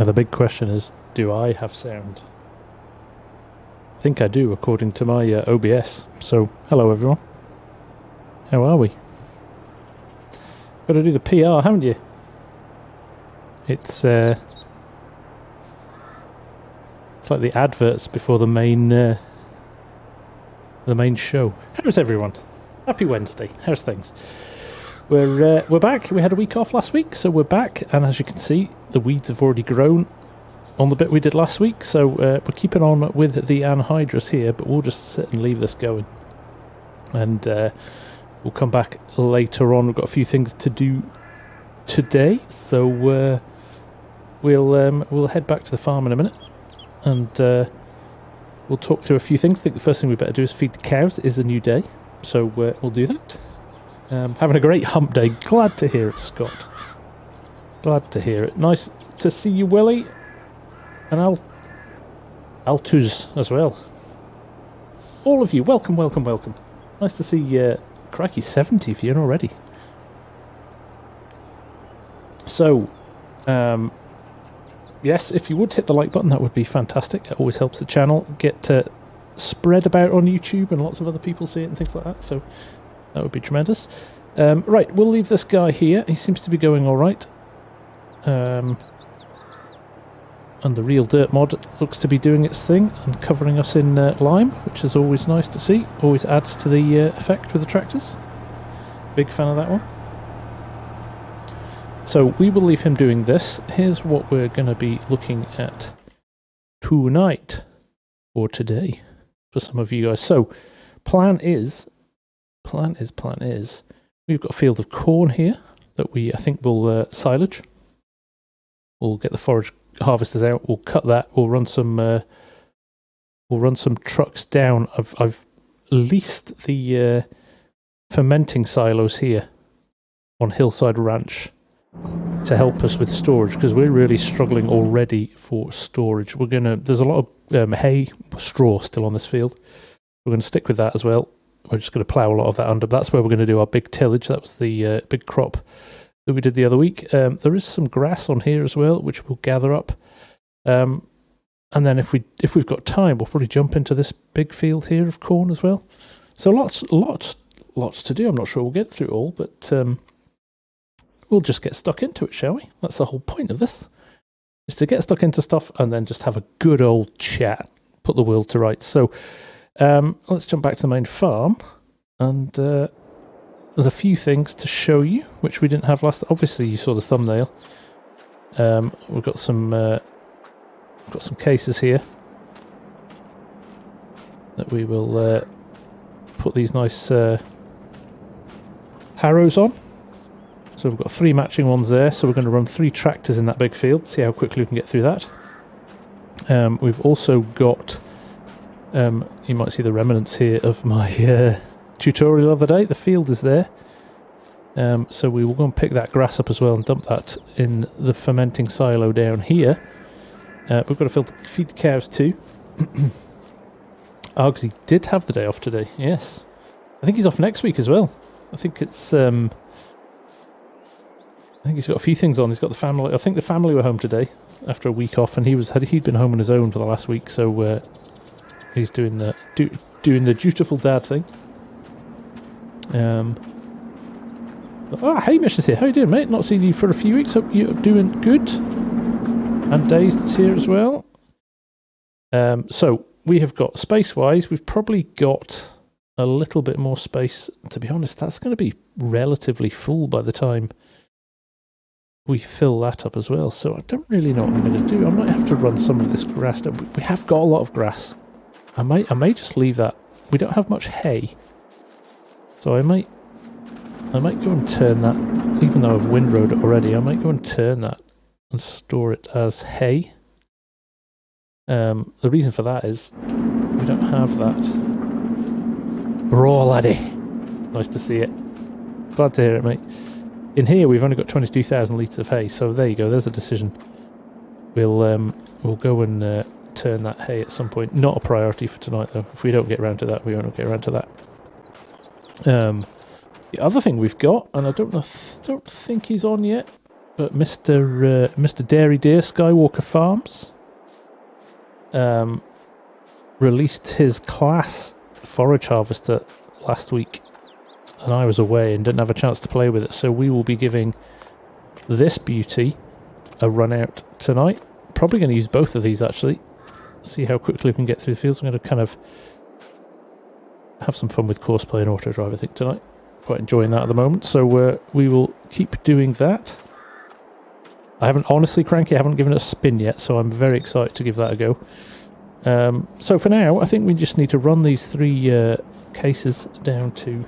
the big question is, do I have sound? I think I do, according to my OBS. So, hello everyone. How are we? Got to do the PR, haven't you? It's like the adverts before the main show. How's everyone? Happy Wednesday. How's things? We're back. We had a week off last week, so we're back. And as you can see, the weeds have already grown on the bit we did last week. So we're keeping on with the Anhydrous here, but we'll just sit and leave this going. And we'll come back later on. We've got a few things to do today, so we'll head back to the farm in a minute, and we'll talk through a few things. I think the first thing we better do is feed the cows. It is a new day, so we'll do that. Having a great hump day. Glad to hear it, Scott. Glad to hear it. Nice to see you, Willie, and Altuz as well. All of you, welcome, welcome, welcome. Nice to see crikey, 70 of you in already. So, yes, if you would hit the like button, that would be fantastic. It always helps the channel get spread about on YouTube, and lots of other people see it and things like that, so that would be tremendous. Right, we'll leave this guy here. He seems to be going alright. And the Real Dirt mod looks to be doing its thing and covering us in lime, which is always nice to see. Always adds to the effect with the tractors. Big fan of that one. So we will leave him doing this. Here's what we're going to be looking at tonight, or today, for some of you guys. So, plan is, we've got a field of corn here that I think will silage. We'll get the forage harvesters out. We'll cut that. We'll run some trucks down. I've leased the fermenting silos here on Hillside Ranch to help us with storage, because we're really struggling already for storage. There's a lot of hay, straw still on this field. We're going to stick with that as well. We're just going to plough a lot of that under. That's where we're going to do our big tillage. That was the big crop that we did the other week. There is some grass on here as well, which we'll gather up. And then if we've got time, we'll probably jump into this big field here of corn as well. So lots to do. I'm not sure we'll get through it all, but we'll just get stuck into it, shall we? That's the whole point of this, is to get stuck into stuff and then just have a good old chat, put the world to rights. So let's jump back to the main farm, and there's a few things to show you which we didn't have last. Obviously, you saw the thumbnail. We've got some cases here that we will put these nice harrows on. So we've got 3 matching ones there, so we're going to run 3 tractors in that big field, see how quickly we can get through that. We've also got, you might see the remnants here of my tutorial the other day. The field is there. So we will go and pick that grass up as well and dump that in the fermenting silo down here. We've got to feed the cows too. Argsy did have the day off today, yes. I think he's off next week as well. I think it's... I think he's got a few things on. He's got the family. I think the family were home today after a week off, and he'd been home on his own for the last week, so he's doing the dutiful dad thing. Hamish is here. How you doing, mate? Not seen you for a few weeks. Hope you're doing good. And Dazed is here as well. So we have got space-wise. We've probably got a little bit more space. To be honest, that's going to be relatively full by the time we fill that up as well. So I don't really know what I'm going to do. I might have to run some of this grass down. We have got a lot of grass. I may just leave that. We don't have much hay, so I might go and turn that. Even though I've windrowed it already, I might go and turn that and store it as hay. The reason for that is we don't have that. Raw laddie. Nice to see it. Glad to hear it, mate. In here, we've only got 22,000 litres of hay, so there you go. There's a decision. We'll go and turn that hay at some point. Not a priority for tonight, though. If we don't get around to that, we won't get around to that. The other thing we've got, and I don't think he's on yet, But Mr. Dairy Deer Skywalker Farms released his class forage harvester last week, and I was away and didn't have a chance to play with it, so we will be giving this beauty a run out tonight. Probably going to use both of these actually, see how quickly we can get through the fields. I'm going to kind of have some fun with course play and auto drive I think tonight. Quite enjoying that at the moment, so we will keep doing that. I haven't, honestly, Cranky, I haven't given it a spin yet, so I'm very excited to give that a go. So for now, I think we just need to run these 3 cases down to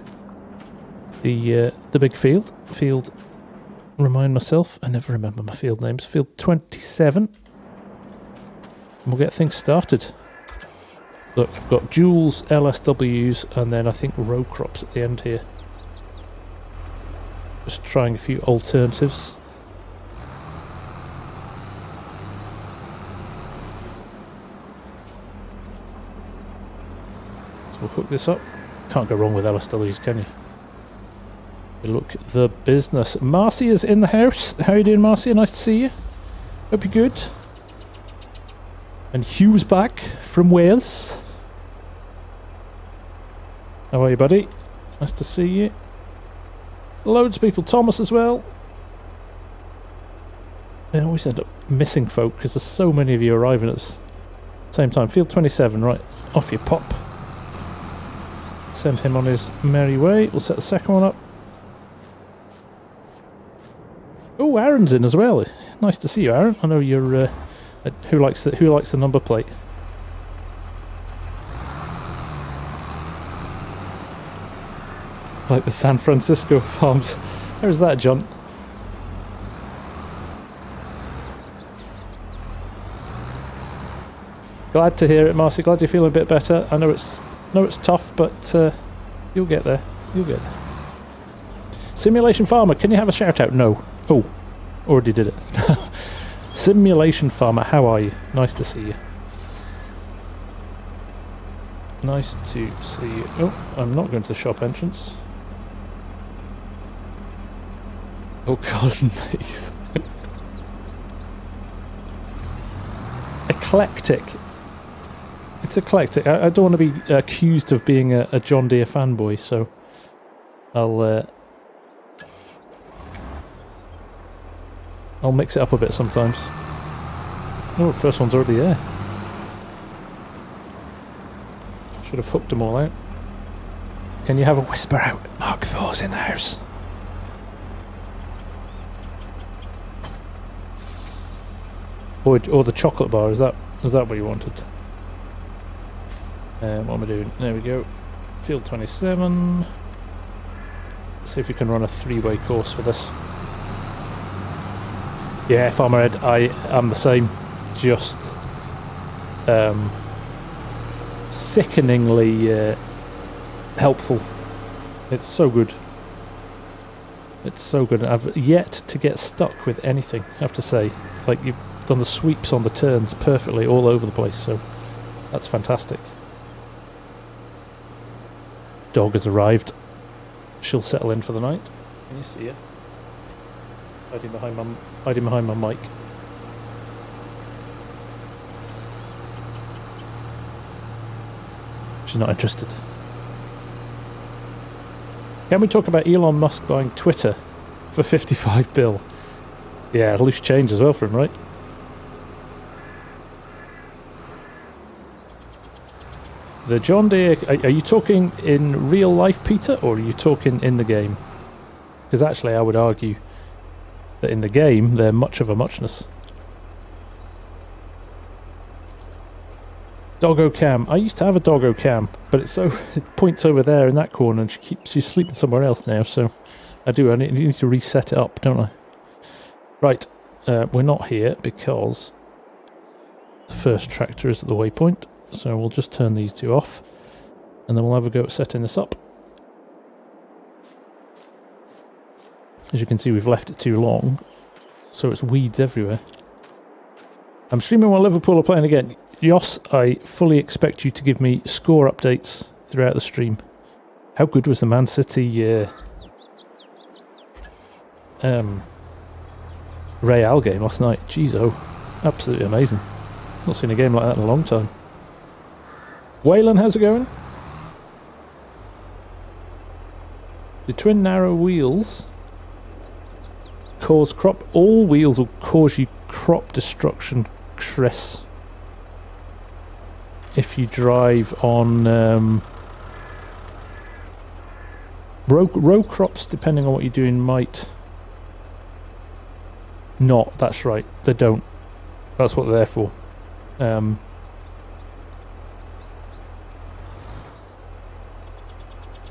the big field. Remind myself, I never remember my field names. Field 27. And we'll get things started. Look, I've got Jules, LSWs, and then I think row crops at the end here. Just trying a few alternatives. We'll hook this up. Can't go wrong with LSWs, can you? You look the business. Marcy is in the house. How are you doing, Marcy? Nice to see you. Hope you're good. And Hugh's back from Wales. How are you, buddy? Nice to see you. Loads of people. Thomas as well. I always end up missing folk because there's so many of you arriving at the same time. Field 27, right. Off you pop. Send him on his merry way. We'll set the second one up. Oh, Aaron's in as well. Nice to see you, Aaron. I know you're. Who likes the number plate? Like the San Francisco farms. How's that, John? Glad to hear it, Marcy. Glad you're feeling a bit better. I know it's tough, but you'll get there. You'll get there. Simulation Farmer, can you have a shout out? No. Oh, already did it. Simulation Farmer, how are you? Nice to see you. Nice to see you. Oh, I'm not going to the shop entrance. Oh, colours and maize. Eclectic. It's eclectic. I don't want to be accused of being a John Deere fanboy, so I'll mix it up a bit sometimes. Oh, first one's already there. Should have hooked them all out. Can you have a whisper out? Mark Thor's in the house. Or the chocolate bar, is that what you wanted? What am I doing? There we go. Field 27. Let's see if we can run a 3-way course for this. Yeah, Farmer Ed, I am the same. Just sickeningly helpful. It's so good. It's so good. I've yet to get stuck with anything, I have to say. Like, you've done the sweeps on the turns perfectly all over the place, so that's fantastic. Dog has arrived. She'll settle in for the night. Can you see her? Hiding behind my mic. She's not interested. Can we talk about Elon Musk buying Twitter for 55 bill? Yeah, loose change as well for him, right? The John Deere, are you talking in real life, Peter, or are you talking in the game? Because actually I would argue that in the game they're much of a muchness. Doggo cam. I used to have a doggo cam, but it points over there in that corner and she's sleeping somewhere else now, so I need to reset it up, don't I? Right, we're not here because the first tractor is at the waypoint, so we'll just turn these two off and then we'll have a go at setting this up. As you can see, we've left it too long, so it's weeds everywhere. I'm streaming while Liverpool are playing again. Jos, I fully expect you to give me score updates throughout the stream. How good was the Man City Real game last night. Jeez, oh, absolutely amazing. Not seen a game like that in a long time. Waylon, how's it going? The twin narrow wheels cause crop. All wheels will cause you crop destruction, Chris. If you drive on row crops, depending on what you're doing, might not. That's right. They don't. That's what they're there for.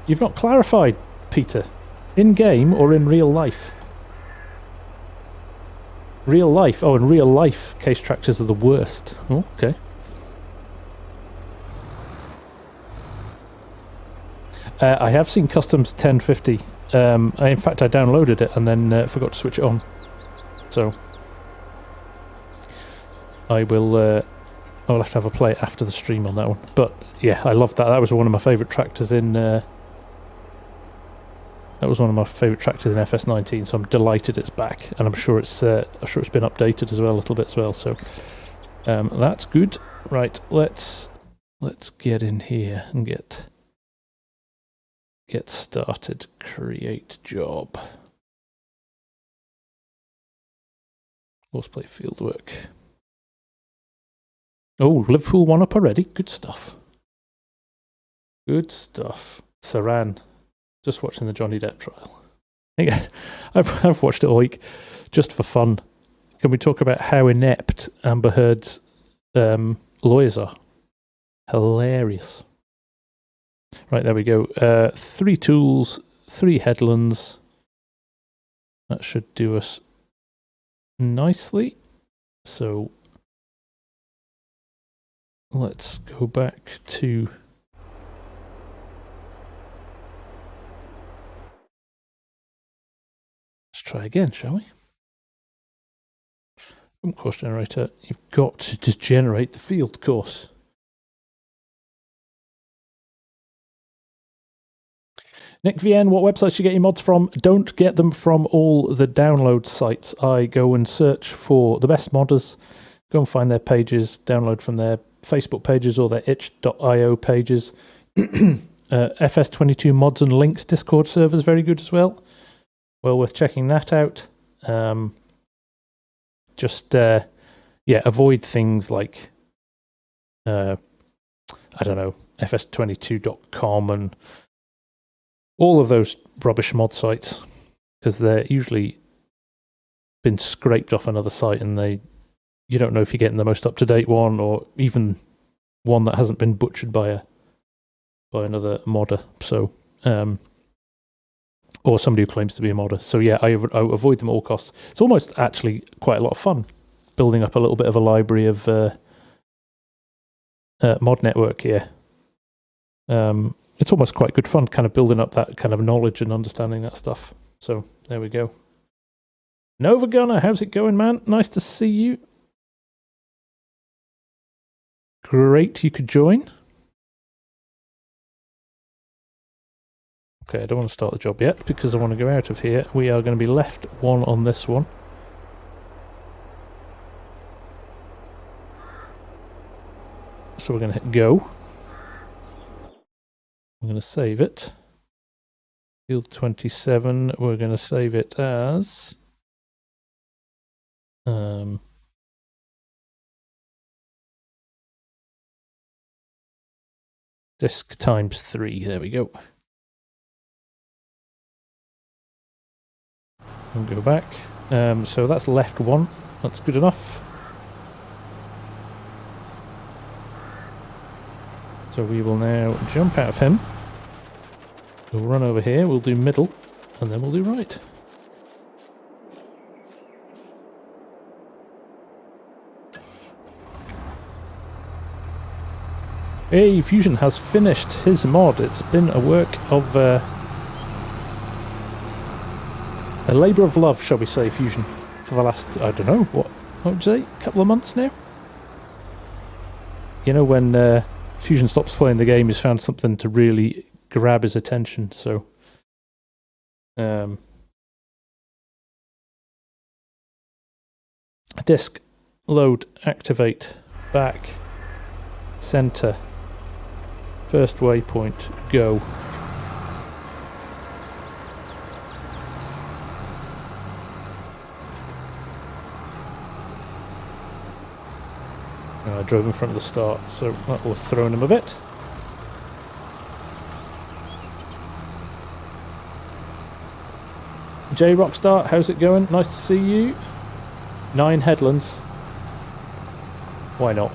You've not clarified, Peter. In game or in real life? Real life. Oh, in real life, case tractors are the worst. Oh, okay. I have seen Customs 1050. In fact, I downloaded it and then forgot to switch it on. So I will have to have a play after the stream on that one. But yeah, I loved that. That was one of my favourite tractors in. That was one of my favourite tractors in FS19. So I'm delighted it's back, and I'm sure it's been updated as well a little bit as well. So that's good. Right, let's get in here and get started. Create job. Horseplay fieldwork. Oh, Liverpool 1-up already. Good stuff. Good stuff. Saran. Just watching the Johnny Depp trial. I've watched it all week just for fun. Can we talk about how inept Amber Heard's lawyers are? Hilarious. Right, there we go. 3 tools, 3 headlands. That should do us nicely. So let's go back to let's try again, shall we? Course generator, you've got to generate the field course. Nick VN, what websites do you get your mods from? Don't get them from all the download sites. I go and search for the best modders, go and find their pages, download from their Facebook pages or their itch.io pages. FS22 mods and links Discord server is very good as well. Well worth checking that out. Avoid things like I don't know, FS22.com and all of those rubbish mod sites, because they're usually been scraped off another site and you don't know if you're getting the most up-to-date one or even one that hasn't been butchered by another modder. So or somebody who claims to be a modder. So yeah, I avoid them at all costs. It's almost actually quite a lot of fun building up a little bit of a library of mod network here. It's almost quite good fun kind of building up that kind of knowledge and understanding that stuff. So there we go. Nova Gunner, how's it going, man? Nice to see you. Great you could join. Okay, I don't want to start the job yet because I want to go out of here. We are going to be left 1 on this one. So we're going to hit go. I'm going to save it. Field 27, we're going to save it as disk times 3. There we go. We'll go back. So that's left 1. That's good enough. So we will now jump out of him. We'll run over here, we'll do middle, and then we'll do right. Hey, Fusion has finished his mod. It's been a work of a labour of love, shall we say, Fusion, for the last, I don't know, what would you say, couple of months now? You know, when Fusion stops playing the game, he's found something to really grab his attention, so Disk, load, activate, back, center, first waypoint, go. I drove in front of the start, so that will have thrown him a bit. J Rockstar, how's it going? Nice to see you. 9 headlands. Why not?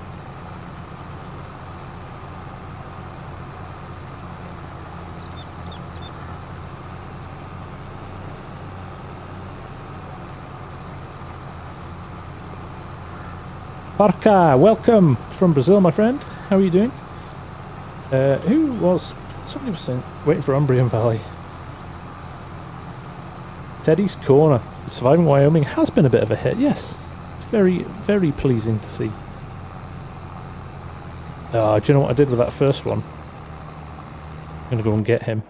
Parca, welcome from Brazil, my friend. How are you doing? Who was... Somebody was saying... Waiting for Umbrian Valley. Teddy's Corner. Surviving Wyoming has been a bit of a hit, yes. Very, very pleasing to see. Do you know what I did with that first one? I'm going to go and get him.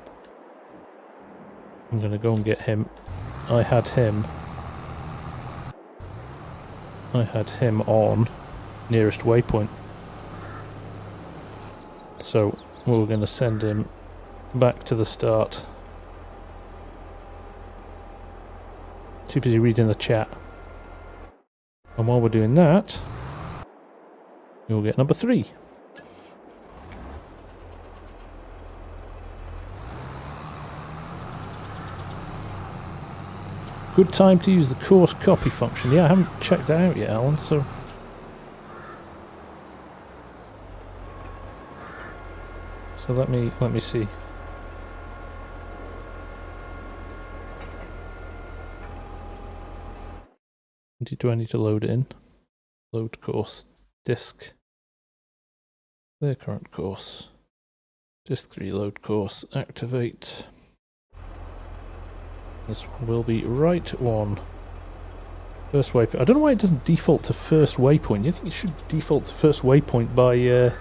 I had him on nearest waypoint. So we're going to send him back to the start. Too busy reading the chat. And while we're doing that, you'll get number 3. Good time to use the course copy function. Yeah, I haven't checked that out yet, Alan, so... So let me see. Do I need to load it in? Load course. Disk. Their current course. Disk 3 load course. Activate. This one will be right one. First waypoint. I don't know why it doesn't default to first waypoint. You think it should default to first waypoint by...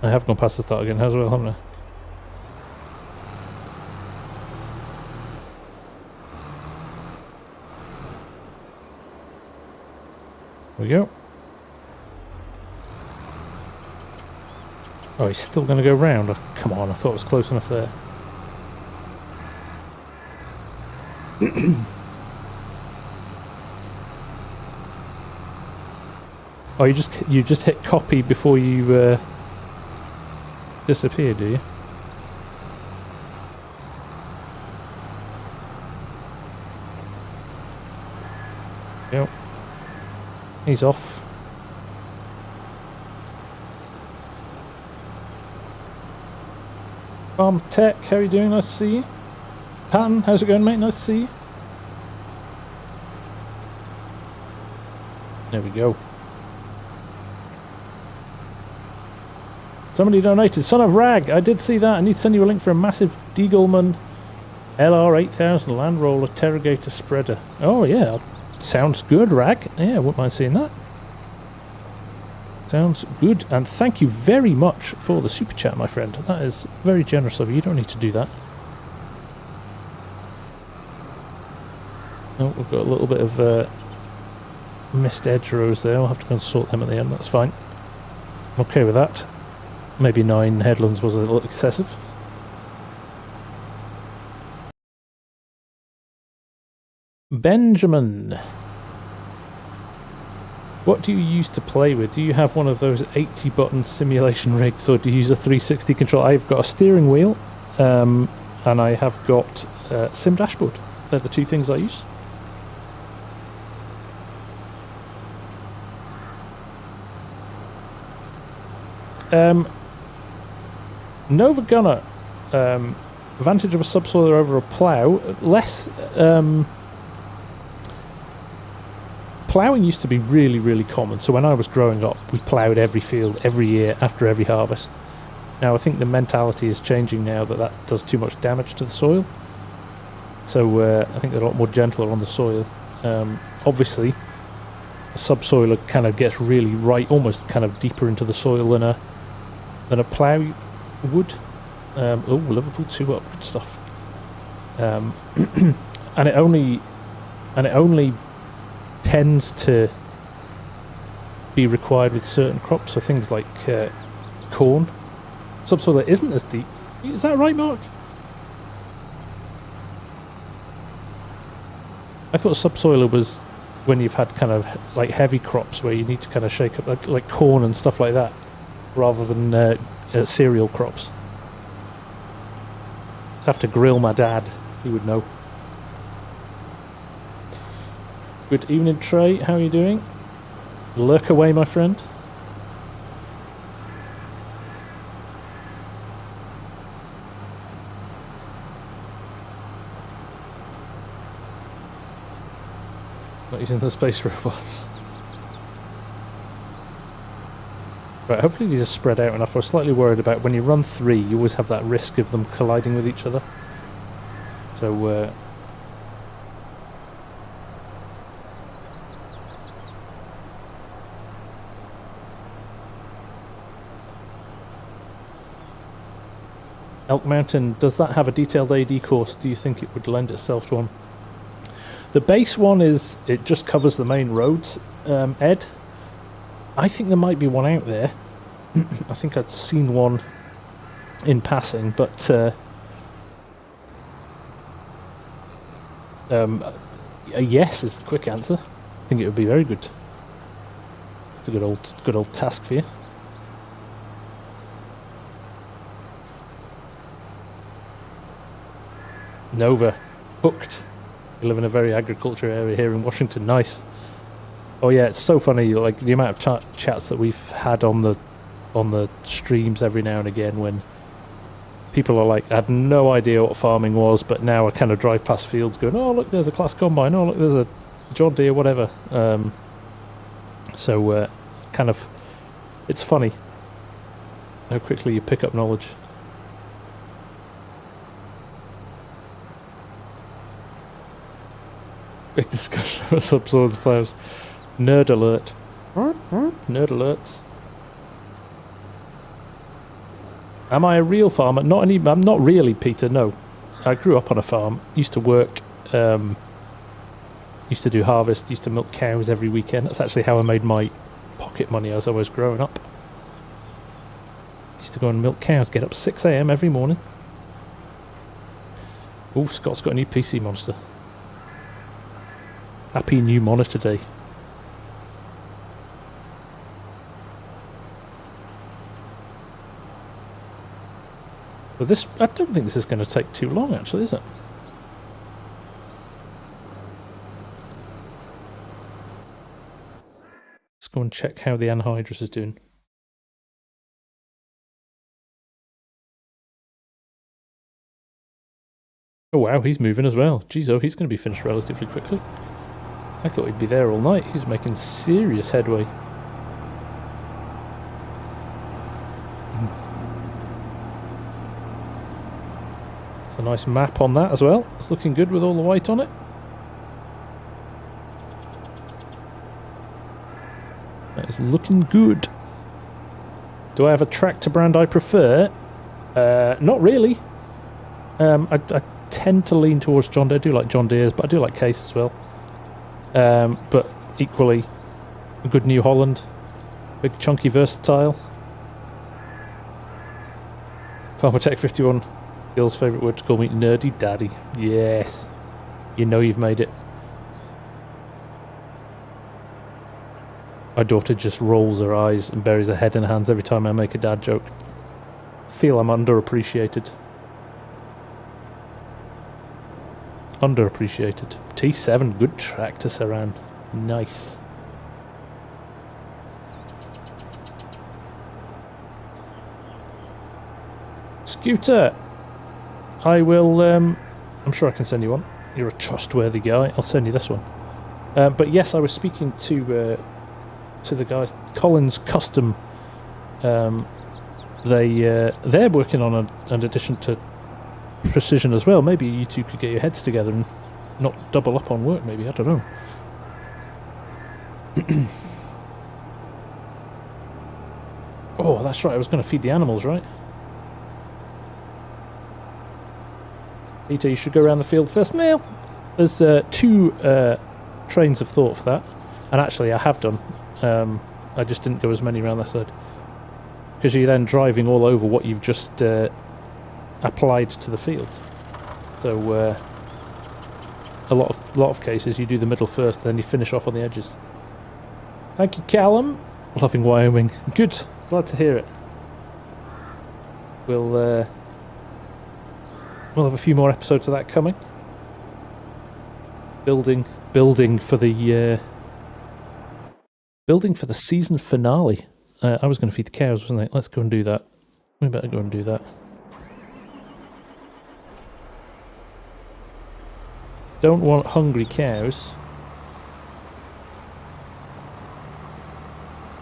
I have gone past the start again as well, haven't I? There we go. Oh, he's still going to go round. Oh, come on, I thought it was close enough there. Oh, you just hit copy before you disappear, do you? Yep. He's off. Farm Tech, how are you doing? Nice to see you. Patton, how's it going, mate? Nice to see you. There we go. Somebody donated. Son of Rag, I did see that. I need to send you a link for a massive Diegelmann LR8000 Land Roller Terrogator spreader. Oh yeah, sounds good, Rag. Yeah, I wouldn't mind seeing that. Sounds good, and thank you very much for the super chat, my friend. That is very generous of you. You don't need to do that. Oh, we've got a little bit of missed edge rows there. I'll have to go and sort them at the end. That's fine. I'm okay with that. Maybe 9 headlands was a little excessive. Benjamin, what do you use to play with? Do you have one of those 80-button simulation rigs, or do you use a 360 control? I've got a steering wheel, and I have got Sim dashboard. They're the 2 things I use. Nova Gunner, advantage of a subsoiler over a plough. Less. Ploughing used to be really, really common. So when I was growing up, we ploughed every field every year after every harvest. Now I think the mentality is changing now that that does too much damage to the soil. So I think they're a lot more gentler on the soil. Obviously, a subsoiler kind of gets really right, almost kind of deeper into the soil than a plough would. Oh, Liverpool 2 up, good stuff. And it only and it only tends to be required with certain crops, so things like corn. Subsoiler isn't as deep. Is that right, Mark? I thought subsoiler was when you've had kind of like heavy crops where you need to kind of shake up, like corn and stuff like that, rather than cereal crops. I'd have to grill my dad, he would know. Good evening, Trey, how are you doing? Lurk away, my friend. Not using the space robots. Right, hopefully these are spread out enough. I was slightly worried about when you run 3, you always have that risk of them colliding with each other. So, Elk Mountain, does that have a detailed AD course? Do you think it would lend itself to one? The base one is, it just covers the main roads, Ed. I think there might be one out there. I think I'd seen one in passing, but a yes is the quick answer. I think it would be very good. It's a good old task for you. Nova, hooked. You live in a very agriculture area here in Washington. Nice. Oh yeah, it's so funny. Like the amount of chats that we've had on the streams every now and again when people are like, I had no idea what farming was, but now I kind of drive past fields going, oh look, there's a class combine. Oh look, there's a John Deere, whatever. So kind of, it's funny how quickly you pick up knowledge. Big discussion about subsoils players. Nerd alert. Nerd alerts. Am I a real farmer? I'm not really, Peter, no. I grew up on a farm. Used to work. Used to do harvest. Used to milk cows every weekend. That's actually how I made my pocket money as I was growing up. Used to go and milk cows. Get up 6 AM every morning. Oh, Scott's got a new PC monster. Happy new monitor day. But this, I don't think this is going to take too long actually, is it? Let's go and check how the Anhydrous is doing. Oh wow, he's moving as well. Jeez, oh, he's going to be finished relatively quickly. I thought he'd be there all night. He's making serious headway. It's a nice map on that as well. It's looking good with all the white on it. That is looking good. Do I have a tractor brand I prefer? Not really. I tend to lean towards John Deere. I do like John Deere's, but I do like Case as well. But equally, a good New Holland, big chunky versatile. Farmertech 51, girl's favourite word to call me, nerdy daddy. Yes, you know you've made it. My daughter just rolls her eyes and buries her head in her hands every time I make a dad joke. I feel I'm underappreciated. Underappreciated. T7, good tractor, Saran. Nice. Scooter! I will, I'm sure I can send you one. You're a trustworthy guy. I'll send you this one. But yes, I was speaking to the guys, Collins Custom. They're working on an addition to Precision as well. Maybe you two could get your heads together and not double up on work, maybe. I don't know. Oh, that's right. I was going to feed the animals, right? Peter, you should go around the field first. Well, There's two trains of thought for that, and actually I have done. I just didn't go as many around that side because you're then driving all over what you've just applied to the field. So a lot of cases you do the middle first, then you finish off on the edges. Thank you, Callum. Loving Wyoming. Good. Glad to hear it. We'll have a few more episodes of that coming. Building for the season finale. I was going to feed the cows, wasn't I? Let's go and do that. We better go and do that. Don't want hungry cows.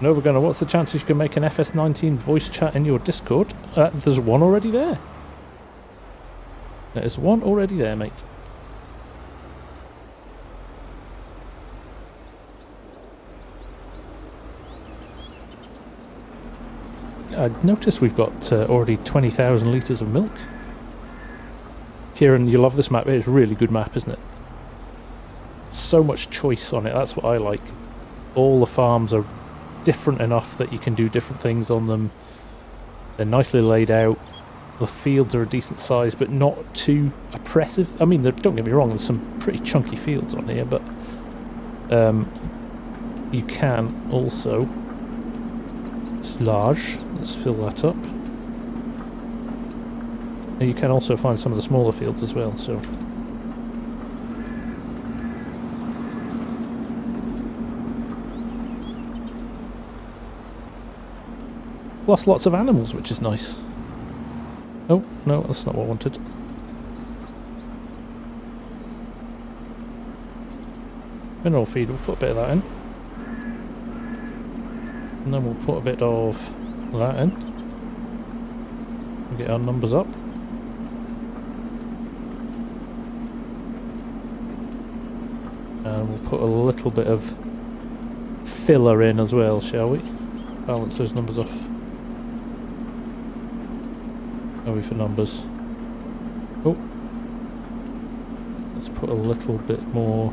Nova Gunner, what's the chances you can make an FS19 voice chat in your Discord? There's one already there. There's one already there, mate. I noticed we've got already 20,000 litres of milk. Kieran, you love this map. It's a really good map, isn't it? So much choice on it. That's what I like. All the farms are different enough that you can do different things on them. They're nicely laid out. The fields are a decent size, but not too oppressive. I mean, don't get me wrong, there's some pretty chunky fields on here, but you can also silage. Let's fill that up. And you can also find some of the smaller fields as well, so plus lots of animals, which is nice. Oh, no, that's not what I wanted. Mineral feed, we'll put a bit of that in. And then we'll put a bit of that in. We'll get our numbers up. And we'll put a little bit of filler in as well, shall we? Balance those numbers off. Are we for numbers? Oh. Let's put a little bit more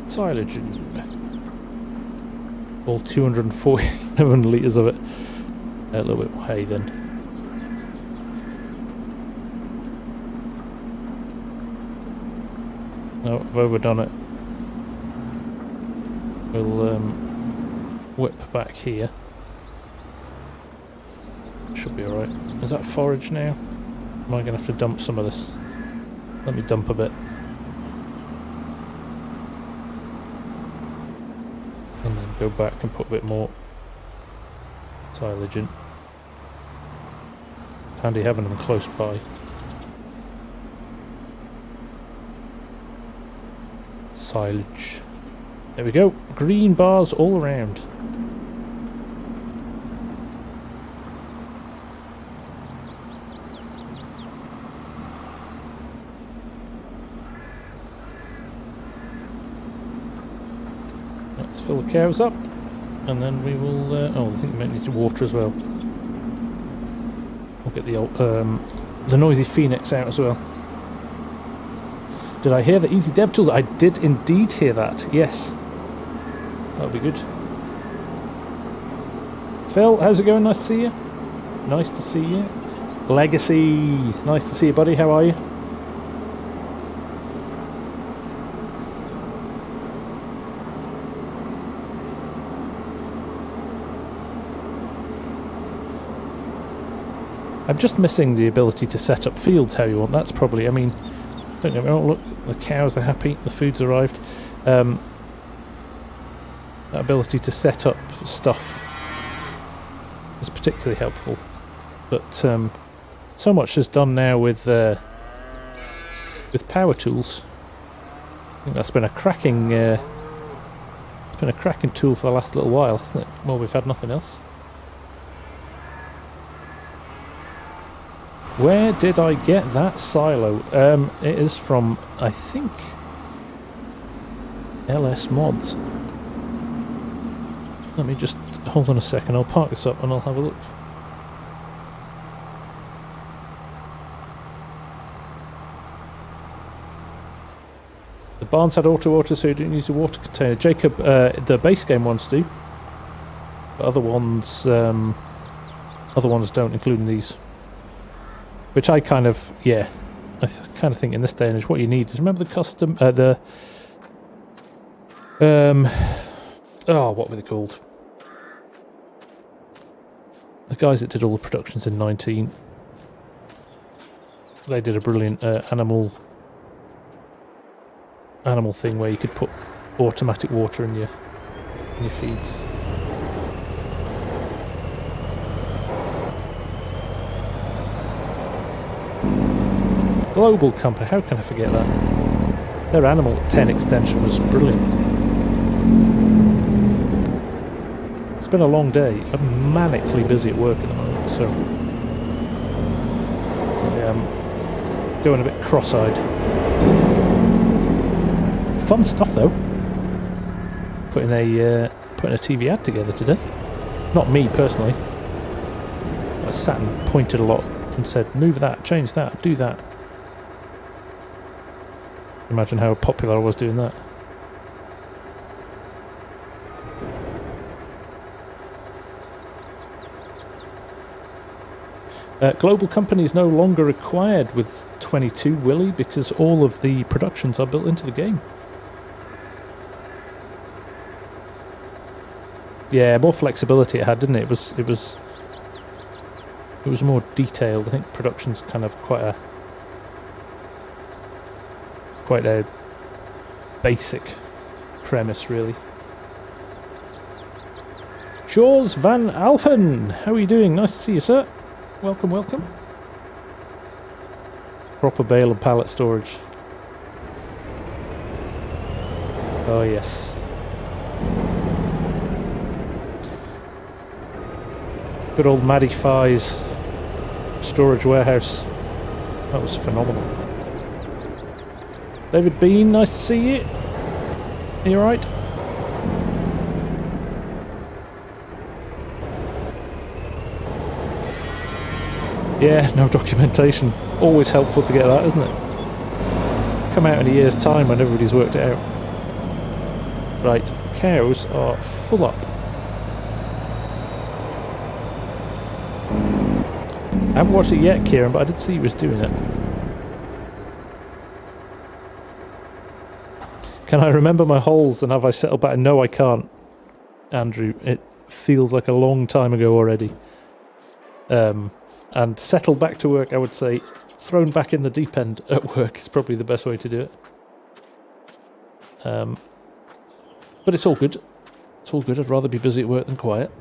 silage in. All 247 litres of it. A little bit more hay then. No, I've overdone it. We'll whip back here. Should be alright. Is that forage now? Am I going to have to dump some of this? Let me dump a bit. And then go back and put a bit more silage in. It's handy having them close by. Silage. There we go. Green bars all around. Let's fill the cows up, and then we will. Oh, I think we might need to water as well. We'll get the noisy phoenix out as well. Did I hear the easy dev tools? I did indeed hear that. Yes, that would be good. Phil, how's it going? Nice to see you. Nice to see you. Legacy, nice to see you, buddy. How are you? I'm just missing the ability to set up fields how you want. That's probably, I mean, don't get me wrong, look, the cows are happy, the food's arrived. That ability to set up stuff is particularly helpful. But so much is done now with power tools. I think that's been a cracking tool for the last little while, hasn't it? Well, we've had nothing else. Where did I get that silo? It is from, I think, LS Mods. Let me just hold on a second. I'll park this up and I'll have a look. barns had auto so you didn't use a water container. Jacob, the base game ones do. But other ones don't, including these. Which I kind of, I kind of think in this day and age what you need is, remember the custom, what were they called? The guys that did all the productions in 19. They did a brilliant animal thing where you could put automatic water in your feeds. Global company, how can I forget that? Their animal pen extension was brilliant. It's been a long day. I'm manically busy at work at the moment, so I'm going a bit cross-eyed. Fun stuff though. Putting a TV ad together today. Not me personally. I sat and pointed a lot and said, move that, change that, do that. Imagine how popular I was doing that. Global company is no longer required with 22, Willie, because all of the productions are built into the game. Yeah, more flexibility it had, didn't it? It was more detailed. I think production's kind of quite a basic premise, really. Shores Van Alphen, how are you doing? Nice to see you, sir. Welcome, welcome. Proper bale and pallet storage. Oh, yes. Good old Maddie Fi's storage warehouse. That was phenomenal. David Bean, nice to see you. Are you alright? Yeah, no documentation. Always helpful to get that, isn't it? Come out in a year's time when everybody's worked it out. Right, cows are full up. I haven't watched it yet, Kieran, but I did see he was doing it. Can I remember my holes and have I settled back? No, I can't, Andrew. It feels like a long time ago already. And settled back to work, I would say, thrown back in the deep end at work is probably the best way to do it. But it's all good. It's all good. I'd rather be busy at work than quiet.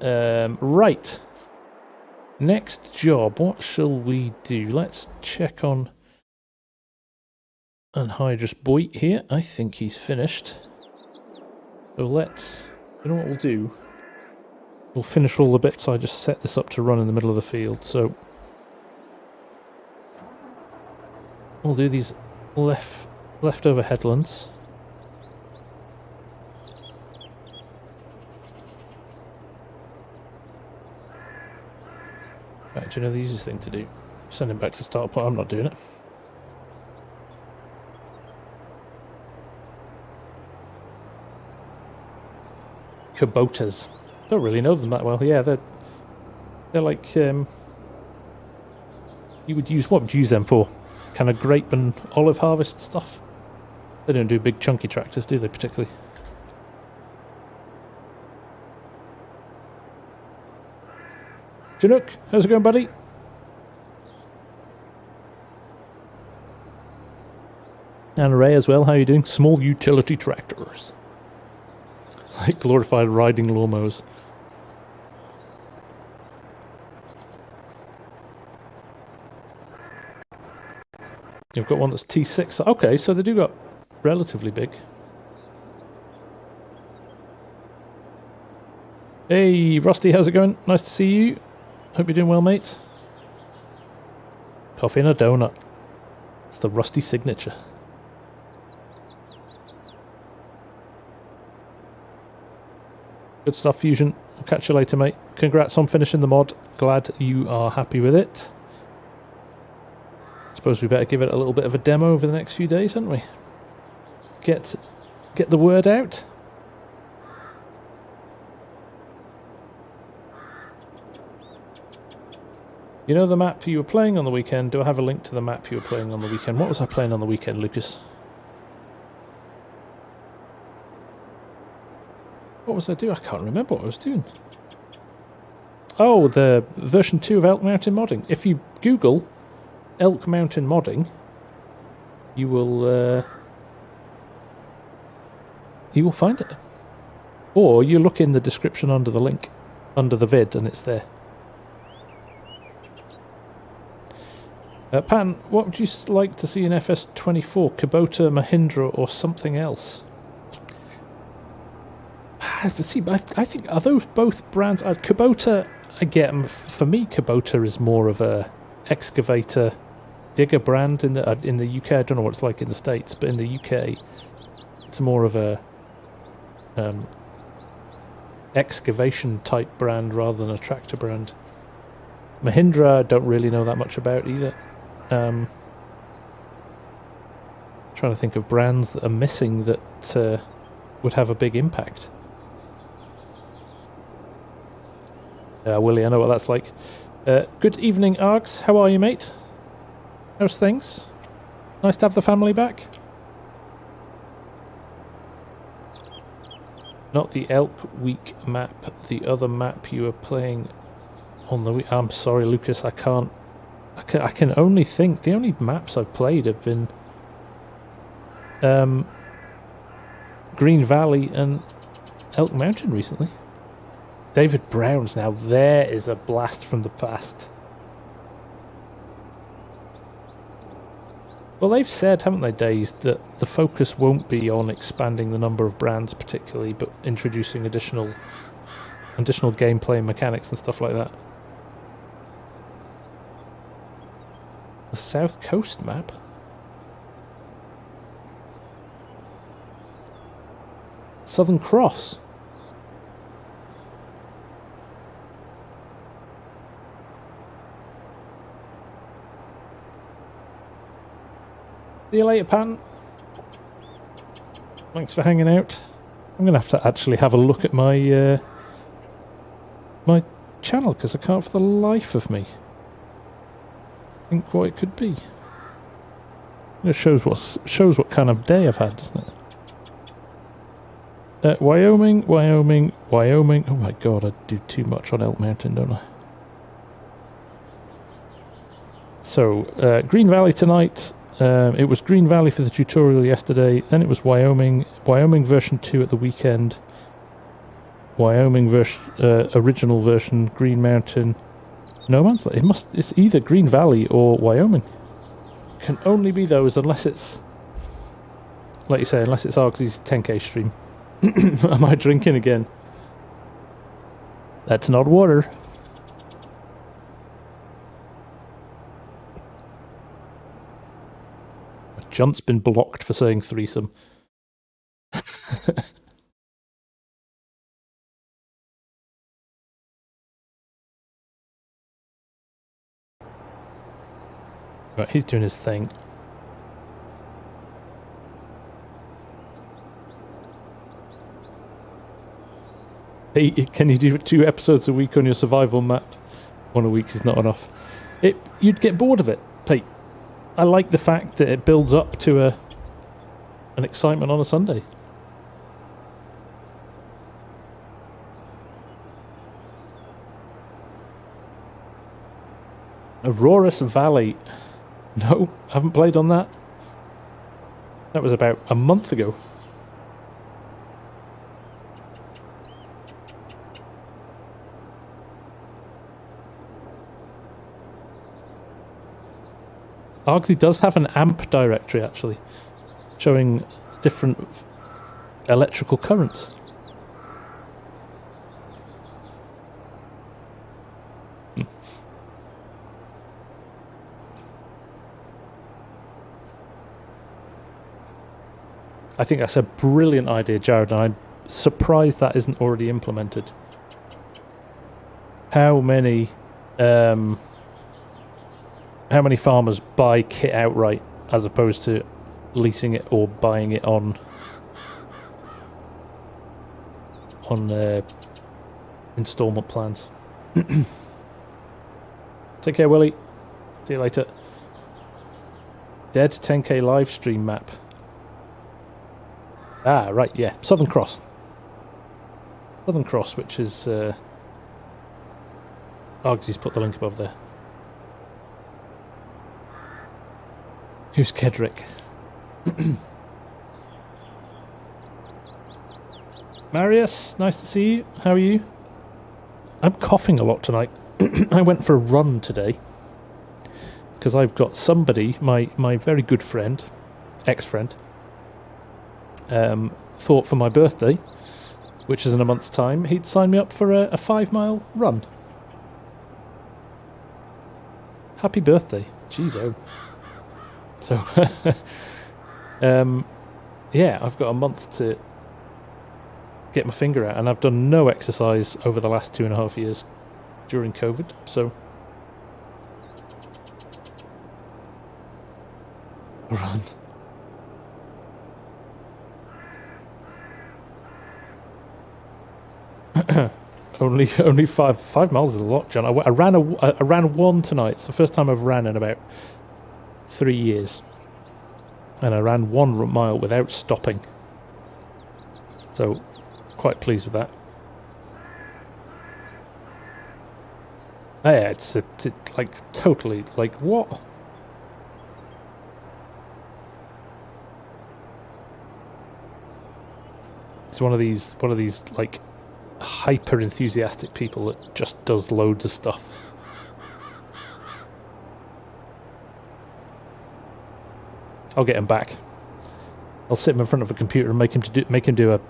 Right. Next job. What shall we do? Let's check on Anhydrous Boy here. I think he's finished. So let's... You know what we'll do? We'll finish all the bits. I just set this up to run in the middle of the field. So we'll do these leftover headlands. Right, do you know the easiest thing to do? Send him back to the start point. I'm not doing it. Kubotas. Don't really know them that well. Yeah, they're like you would use. What would you use them for? Kind of grape and olive harvest stuff. They don't do big chunky tractors, do they? Particularly. Chinook, how's it going, buddy? And Ray as well. How are you doing? Small utility tractors, like glorified riding lawnmowers. You've got one that's T6. Okay, so they do got relatively big. Hey, Rusty, how's it going? Nice to see you. Hope you're doing well, mate. Coffee and a donut. It's the Rusty signature. Good stuff, Fusion. I'll catch you later, mate. Congrats on finishing the mod. Glad you are happy with it. Suppose we better give it a little bit of a demo over the next few days, haven't we? Get the word out. You know the map you were playing on the weekend? Do I have a link to the map you were playing on the weekend? What was I playing on the weekend, Lucas? What was I doing? I can't remember what I was doing. Oh, the version 2 of Elk Mountain modding. If you Google Elk Mountain modding, you will find it. Or you look in the description under the link, under the vid, and it's there. Pan, what would you like to see in FS24? Kubota, Mahindra, or something else? See, I think, are those both brands? Kubota, I get them. For me, Kubota is more of a excavator digger brand in the UK. I don't know what it's like in the States, but in the UK, it's more of a excavation type brand rather than a tractor brand. Mahindra, I don't really know that much about either. Trying to think of brands that are missing that would have a big impact. Willie, I know what that's like. Good evening, Args. How are you, mate? How's things? Nice to have the family back. Not the Elk Week map, the other map you were playing on the week. I'm sorry, Lucas, I can only think the only maps I've played have been Green Valley and Elk Mountain recently. David Brown's, now there is a blast from the past. Well, they've said, haven't they, Days, that the focus won't be on expanding the number of brands particularly, but introducing additional gameplay mechanics and stuff like that. The South Coast map? Southern Cross? See you later, Pan. Thanks for hanging out. I'm going to have to actually have a look at my my channel, because I can't for the life of me think what it could be. It shows what kind of day I've had, doesn't it? Wyoming. Oh my god, I do too much on Elk Mountain, don't I? So, Green Valley tonight. It was Green Valley for the tutorial yesterday, then it was Wyoming version 2 at the weekend, Wyoming original version, Green Mountain, No Man's Land. It's either Green Valley or Wyoming. Can only be those, unless it's, like you say, unless it's Argsy's 10k stream. Am I drinking again? That's not water. Junt's been blocked for saying threesome. Right, he's doing his thing. Hey, can you do 2 episodes a week on your survival map? 1 a week is not enough. You'd get bored of it, Pete. I like the fact that it builds up to an excitement on a Sunday. Aurorus Valley. No, haven't played on that. That was about a month ago. Argsy does have an AMP directory, actually, showing different electrical currents. I think that's a brilliant idea, Jared, and I'm surprised that isn't already implemented. How many how many farmers buy kit outright as opposed to leasing it or buying it on installment plans. Take care, Willie. See you later. Dead 10k live stream map. Ah, right, yeah. Southern Cross. Southern Cross, which is... Argsy's put the link above there. Who's Kedrick? Marius, nice to see you. How are you? I'm coughing a lot tonight. I went for a run today because I've got somebody, my very good friend, ex-friend, thought for my birthday, which is in a month's time, he'd sign me up for a 5-mile run. Happy birthday. Jeez, oh. So, yeah, I've got a month to get my finger out, and I've done no exercise over the last 2.5 years during COVID, so... Run. only 5 miles is a lot, John. I ran one tonight. It's the first time I've ran in about 3 years, and I ran 1 mile without stopping. So, quite pleased with that. Oh, yeah, it's like totally like what? It's one of these like hyper enthusiastic people that just does loads of stuff. I'll get him back. I'll sit him in front of a computer and make him do a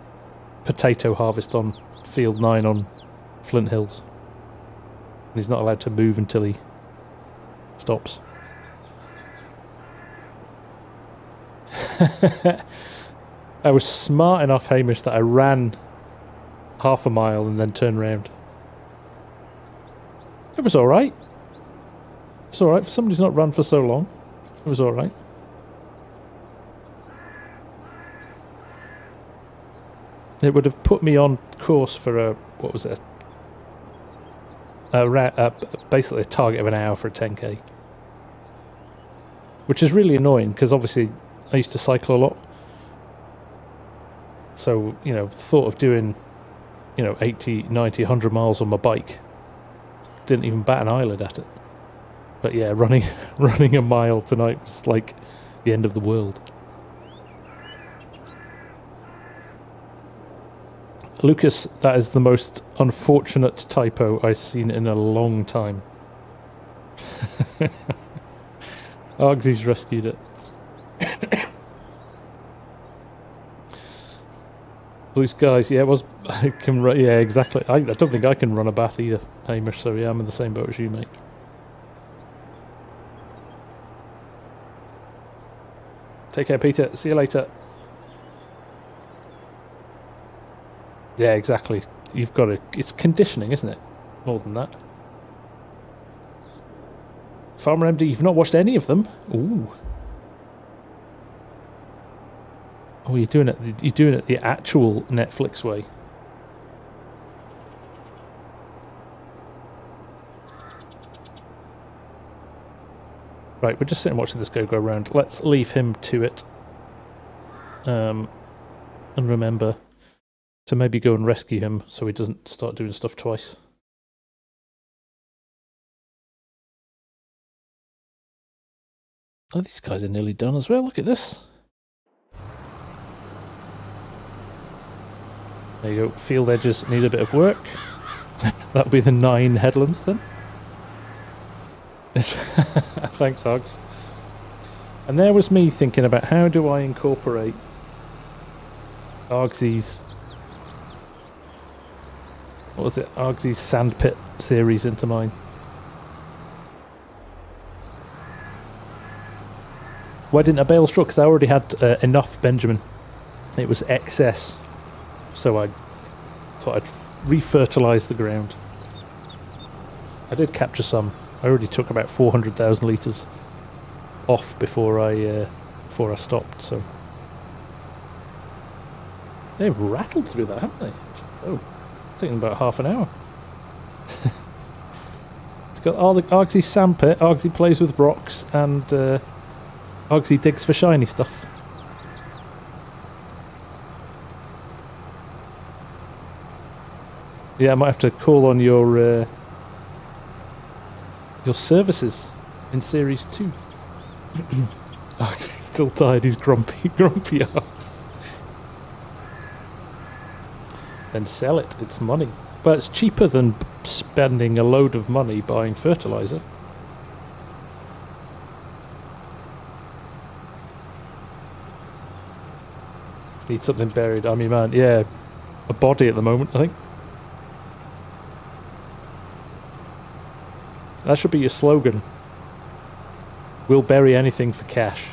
potato harvest on field 9 on Flint Hills. And he's not allowed to move until he stops. I was smart enough, Hamish, that I ran half a mile and then turned round. It was alright. It's alright for somebody who's not run for so long. It was alright. It would have put me on course for a, what was it? Basically a target of an hour for a 10k. Which is really annoying, because obviously I used to cycle a lot. So, you know, thought of doing, 80, 90, 100 miles on my bike. Didn't even bat an eyelid at it. But yeah, running a mile tonight was like the end of the world. Lucas, that is the most unfortunate typo I've seen in a long time. Argsy's rescued it. Blue skies, yeah, it was. I can run, yeah, exactly. I don't think I can run a bath either, Hamish. So yeah, I'm in the same boat as you, mate. Take care, Peter. See you later. Yeah, exactly. You've got to... It's conditioning, isn't it? More than that. Farmer MD, you've not watched any of them? Ooh. Oh, you're doing it the actual Netflix way. Right, we're just sitting watching this go around. Let's leave him to it. And remember to maybe go and rescue him so he doesn't start doing stuff twice. Oh, these guys are nearly done as well. Look at this. There you go. Field edges need a bit of work. That'll be the 9 headlands then. Thanks, Hogs. And there was me thinking about how do I incorporate Argsy's... What was it? Argsy's Sandpit series into mine. Why didn't I bale straw? Because I already had enough Benjamin. It was excess. So I thought I'd re-fertilise the ground. I did capture some I already took about 400,000 litres off before I stopped, so... They've rattled through that, haven't they? Oh, taking about half an hour. It's got Argsy sandpit, Argsy plays with rocks, and Argsy digs for shiny stuff. Yeah, I might have to call on your services in Series 2. Arg's still tired, he's grumpy Args. Then sell it, it's money. But it's cheaper than spending a load of money buying fertilizer. Need something buried. I mean, man, yeah, a body at the moment, I think. That should be your slogan. We'll bury anything for cash.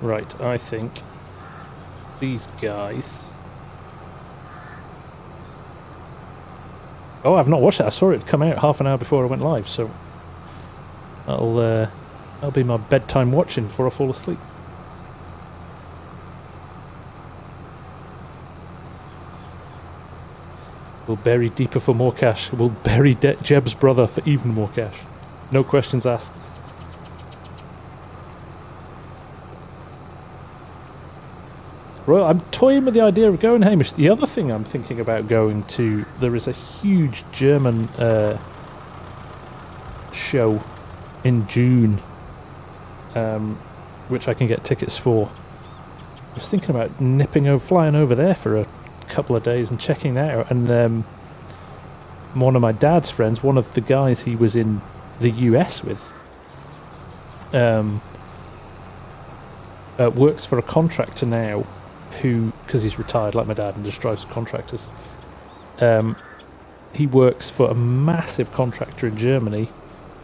Right, I think these guys... Oh, I've not watched it. I saw it come out half an hour before I went live, so that'll be my bedtime watching before I fall asleep. We'll bury deeper for more cash. We'll bury Jeb's brother for even more cash. No questions asked. Well, I'm toying with the idea of going, Hamish. The other thing I'm thinking about going to, there is a huge German show in June, which I can get tickets for. I was thinking about flying over there for a couple of days and checking that out. And one of my dad's friends, one of the guys he was in the US with, works for a contractor now, who, because he's retired like my dad and just drives contractors, he works for a massive contractor in Germany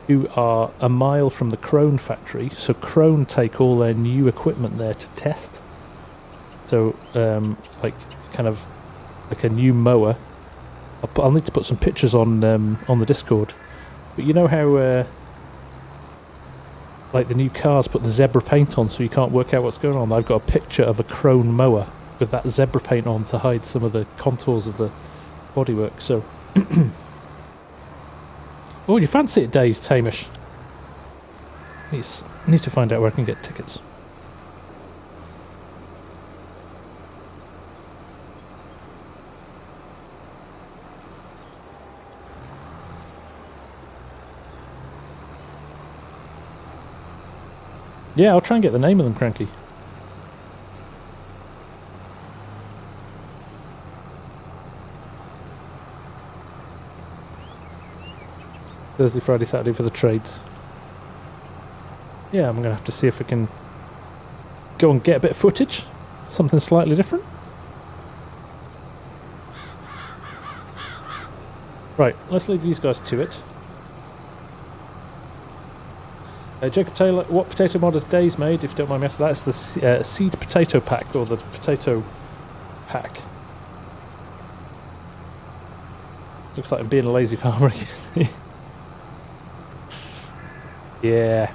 who are a mile from the Krone factory. So Krone take all their new equipment there to test. So like kind of like a new mower. I'll need to put some pictures on the Discord. But you know how like the new cars put the zebra paint on so you can't work out what's going on? I've got a picture of a Krone mower with that zebra paint on to hide some of the contours of the bodywork. So, oh, you fancy it days, Hamish? Need to find out where I can get tickets. Yeah, I'll try and get the name of them, Cranky. Thursday, Friday, Saturday for the trades. Yeah, I'm going to have to see if I can go and get a bit of footage. Something slightly different. Right, let's leave these guys to it. Jacob Taylor, what potato mod has Days made, if you don't mind me asking? That's the seed potato pack, or the potato pack. Looks like I'm being a lazy farmer again. Yeah.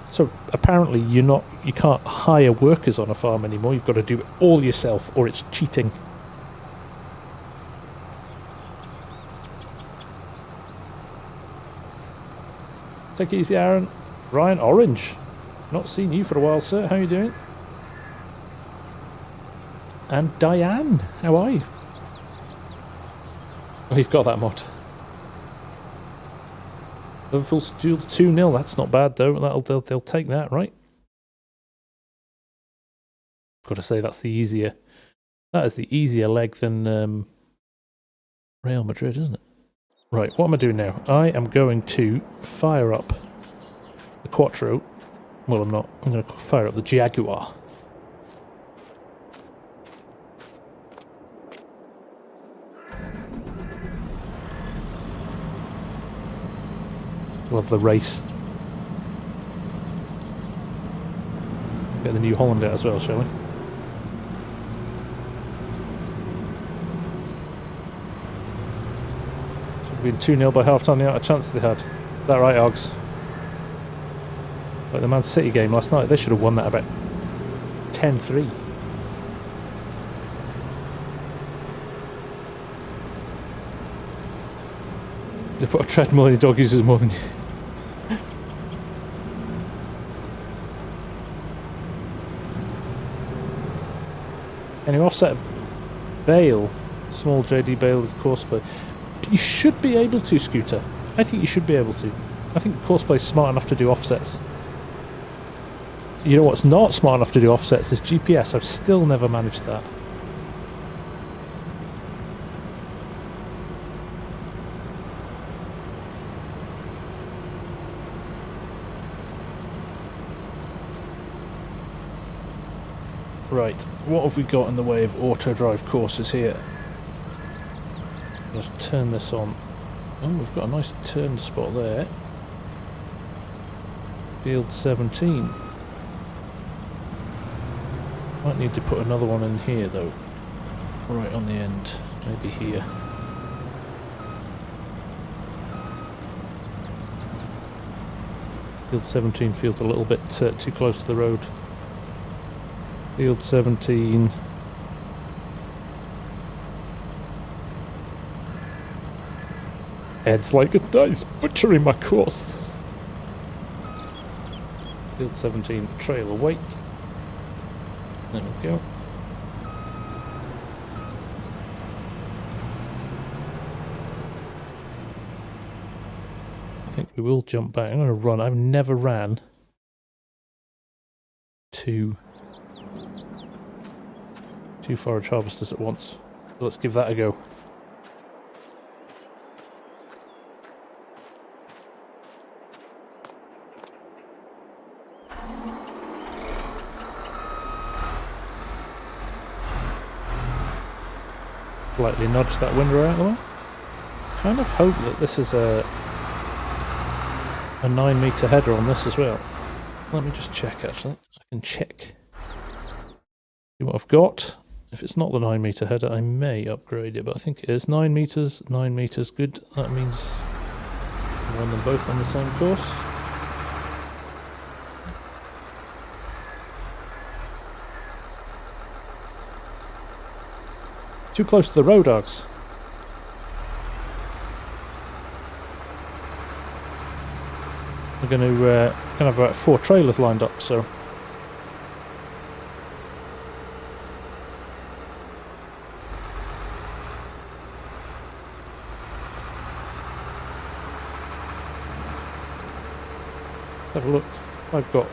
So apparently you can't hire workers on a farm anymore. You've got to do it all yourself, or it's cheating. Take it easy, Aaron. Ryan Orange. Not seen you for a while, sir. How are you doing? And Diane. How are you? Oh, you've got that mod. Liverpool still 2-0. That's not bad, though. They'll take that, right? Got to say, that's the easier. That is the easier leg than Real Madrid, isn't it? Right, what am I doing now? I am going to fire up the Quattro. Well, I'm not. I'm going to fire up the Jaguar. Love the race. Get the New Holland out as well, shall we? Should have been 2-0 by half time, the amount of chances they had. Is that right, Args? Like the Man City game last night, they should have won that about 10-3. They put a treadmill in your dog uses more than you. Can you offset bale? Small JD bale with courseplay. You should be able to, Scooter. I think you should be able to. I think courseplay is smart enough to do offsets. You know what's not smart enough to do offsets is GPS. I've still never managed that. Right, what have we got in the way of auto drive courses here? Let's turn this on. Oh, we've got a nice turn spot there. Field 17. Might need to put another one in here though. Right on the end, maybe here. Field 17 feels a little bit too close to the road. Field 17. Heads like a dice, butchering my course. Field 17, trail away. There we go. I think we will jump back. I'm going to run. I've never ran two forage harvesters at once. So let's give that a go. Lightly nudge that window out of the way. Kind of hope that this is a 9-meter header on this as well. Let me just check actually. I can check. See what I've got. If it's not the 9-meter header, I may upgrade it, but I think it is 9 meters. 9 meters, good. That means I run them both on the same course. Too close to the road, Args. We're going to have about 4 trailers lined up, so. Let's have a look. If I've got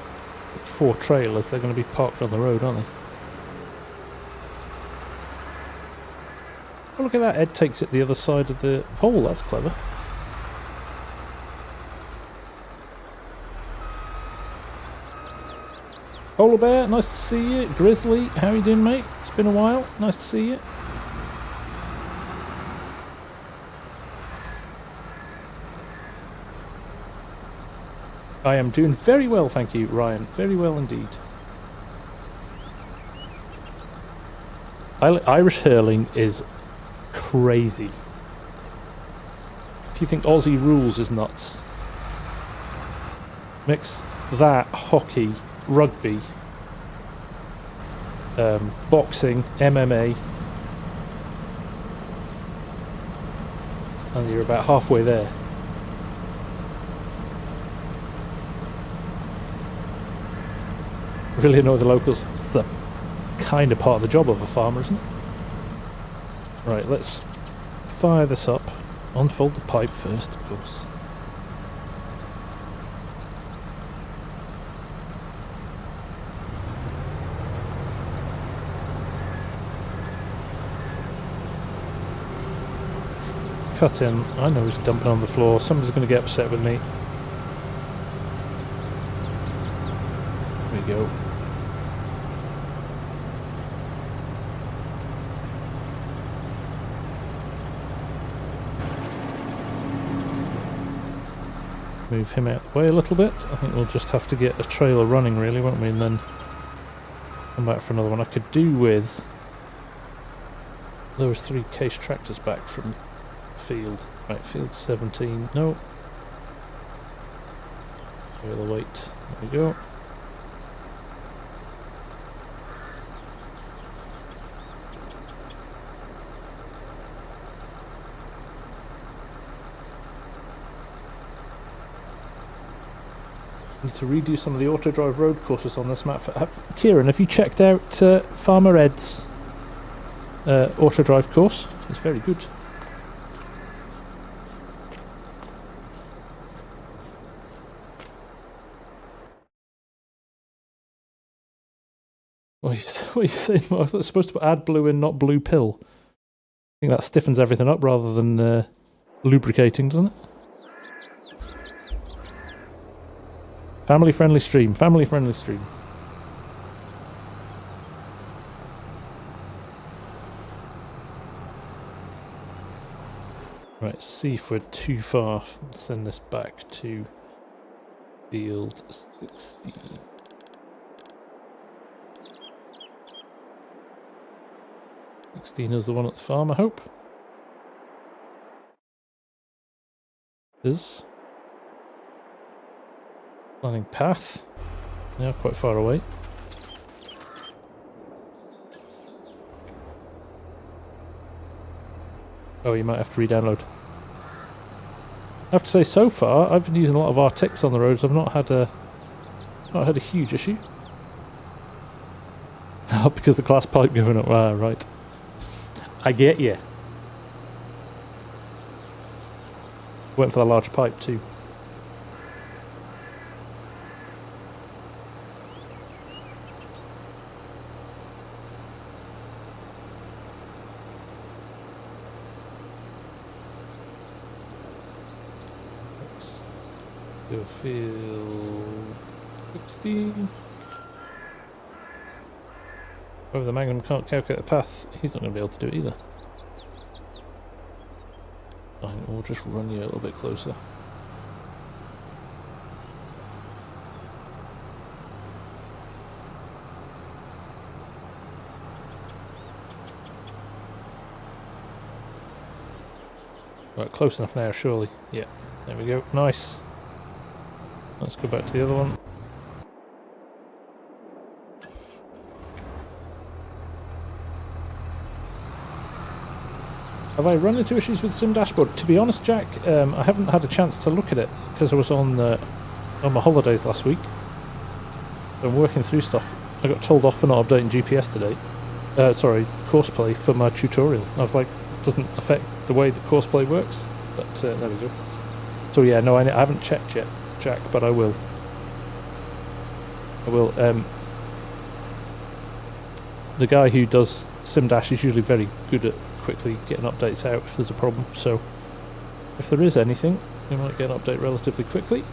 4 trailers, they're going to be parked on the road, aren't they? Oh, look at that, Ed takes it the other side of the pole, that's clever. Polar Bear, nice to see you. Grizzly, how you doing, mate? It's been a while, nice to see you. I am doing very well, thank you, Ryan. Very well indeed. Irish hurling is crazy. If you think Aussie rules is nuts, mix that, hockey, rugby, boxing, MMA, and you're about halfway there. Really annoy the locals. It's the kind of part of the job of a farmer, isn't it? Right, let's fire this up. Unfold the pipe first, of course. Cut in. I know he's dumping on the floor. Somebody's going to get upset with me. There we go. Move him out of the way a little bit. I think we'll just have to get a trailer running really, won't we? And then Come back for another one. I could do with those 3 case tractors back from field. Right, field 17. No. We'll wait. There we go. Need to redo some of the auto drive road courses on this map. Kieran, have you checked out Farmer Ed's auto drive course? It's very good. What are you saying, Mark? That's supposed to add blue in, not blue pill. I think that stiffens everything up rather than lubricating, doesn't it? Family friendly stream. Family friendly stream. Right, see if we're too far. Send this back to field 16. Is the one at the farm, I hope. Is planning path. They are quite far away. Oh, you might have to re-download. I have to say, so far I've been using a lot of RTX on the roads. I've not had a huge issue. Oh, because the glass pipe going up. Ah, right. I get you. Went for the large pipe too. Let's go field 16. Oh, the Magnum can't calculate the path. He's not going to be able to do it either. Fine, we'll just run you a little bit closer. Right, close enough now, surely. Yeah, there we go. Nice. Let's go back to the other one. Have I run into issues with Sim Dashboard? To be honest, Jack, I haven't had a chance to look at it because I was on my holidays last week. I'm working through stuff. I got told off for not updating GPS today. Sorry, Courseplay for my tutorial. I was like, it doesn't affect the way that Courseplay works. But there we go. So yeah, no, I haven't checked yet, Jack, but I will. I will. The guy who does SimDash is usually very good at quickly getting updates out if there's a problem, so if there is anything we might get an update relatively quickly.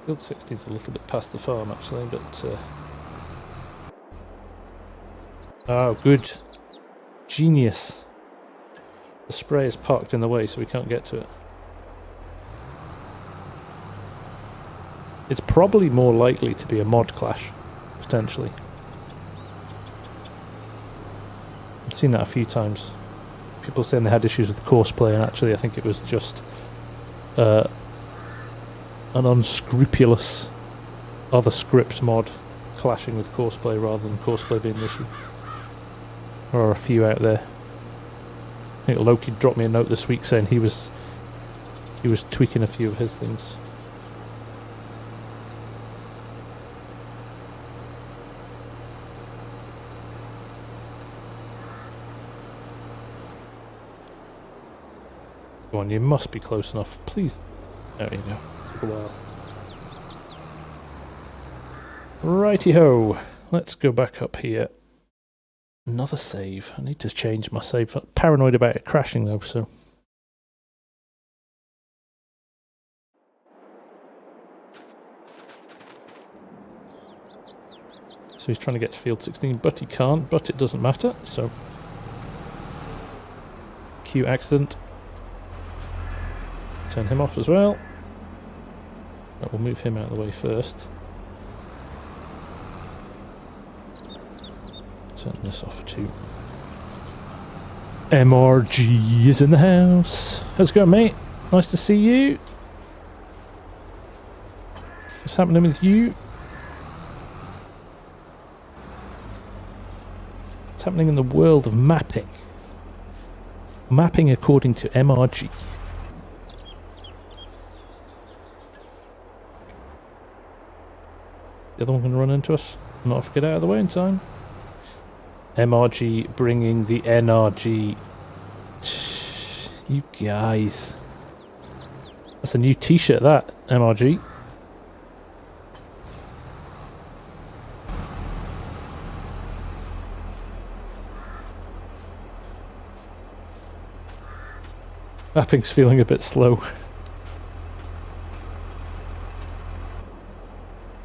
Field 16 is a little bit past the farm actually, but oh, good, genius. The spray is parked in the way so we can't get to it. It's probably more likely to be a mod clash, potentially. I've seen that a few times. People saying they had issues with Courseplay, and actually I think it was just an unscrupulous other script mod clashing with Courseplay rather than Courseplay being the issue. There are a few out there. I think Loki dropped me a note this week saying he was tweaking a few of his things. Go on, you must be close enough. Please. There you go. Took a while. Righty-ho. Let's go back up here. Another save. I need to change my save. I'm paranoid about it crashing though, so. So he's trying to get to field 16, but he can't, but it doesn't matter, so. barbecue accident. Turn him off as well. We'll move him out of the way first. Turn this off too. MRG is in the house. How's it going, mate? Nice to see you. What's happening with you? What's happening in the world of mapping? Mapping according to MRG. The other one going to run into us. Not if we get out of the way in time. MRG bringing the NRG. You guys. That's a new t-shirt, that, MRG. Mapping's feeling a bit slow.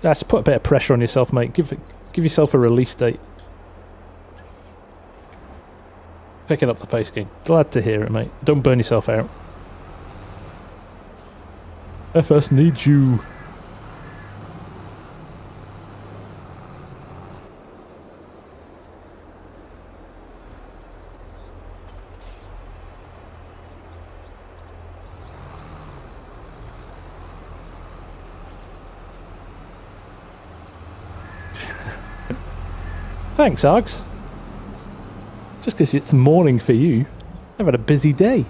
Just put a bit of pressure on yourself, mate. Give yourself a release date. Picking up the pace game. Glad to hear it, mate. Don't burn yourself out. FS needs you. Thanks, Args. Just because it's morning for you, I've had a busy day.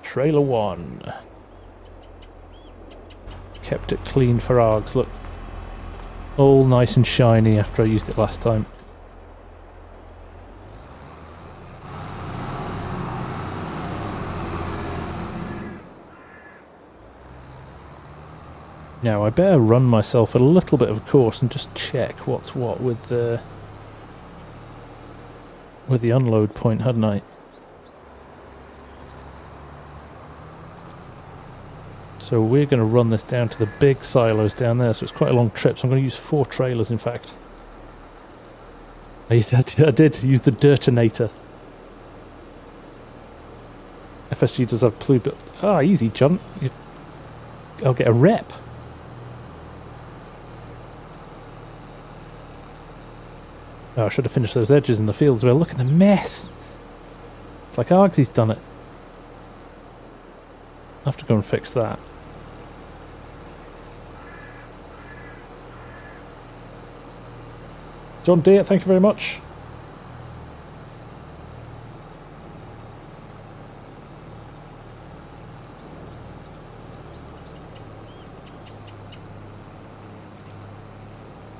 Trailer 1. Kept it clean for Args, look. All nice and shiny after I used it last time. Now I better run myself a little bit of a course and just check what's what with the unload point, hadn't I? So we're going to run this down to the big silos down there, so it's quite a long trip, so I'm going to use 4 trailers in fact. I did use the Dirtinator. FSG does have blue, but easy, John. I'll get a rep. Oh, I should have finished those edges in the field as well. Look at the mess. It's like Argsy's done it. I have to go and fix that. John Deere, thank you very much.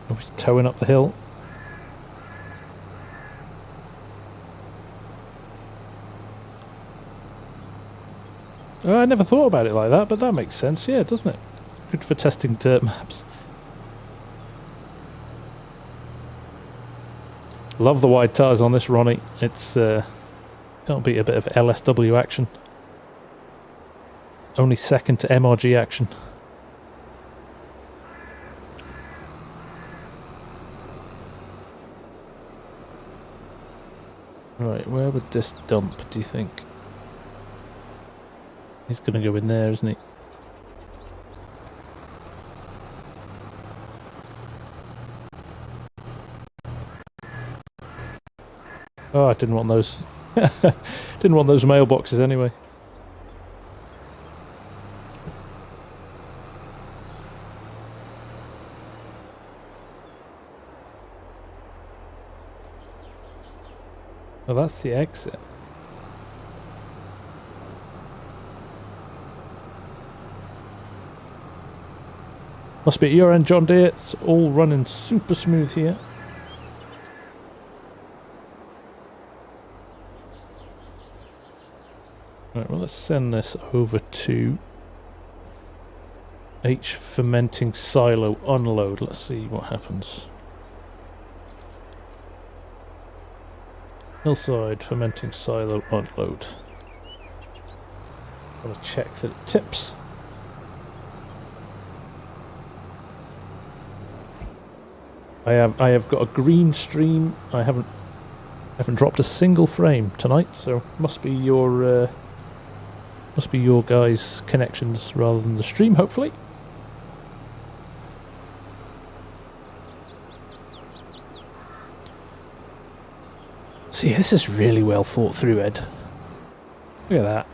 Oh, he's towing up the hill. Oh, I never thought about it like that, but that makes sense, yeah, doesn't it? Good for testing dirt maps. Love the wide tyres on this, Ronnie. It's can't beat a bit of LSW action. Only second to MRG action. Right, where would this dump, do you think? He's going to go in there, isn't he? Oh, I didn't want those. Didn't want those mailboxes anyway. Oh, that's the exit. Must be at your end, John Deere. It's all running super smooth here. Right, well, let's send this over to H fermenting silo unload. Let's see what happens. Hillside fermenting silo unload. Gotta check that it tips. I have got a green stream. I haven't dropped a single frame tonight, so must be your guys' connections rather than the stream, hopefully. See, this is really well thought through, Ed. Look at that.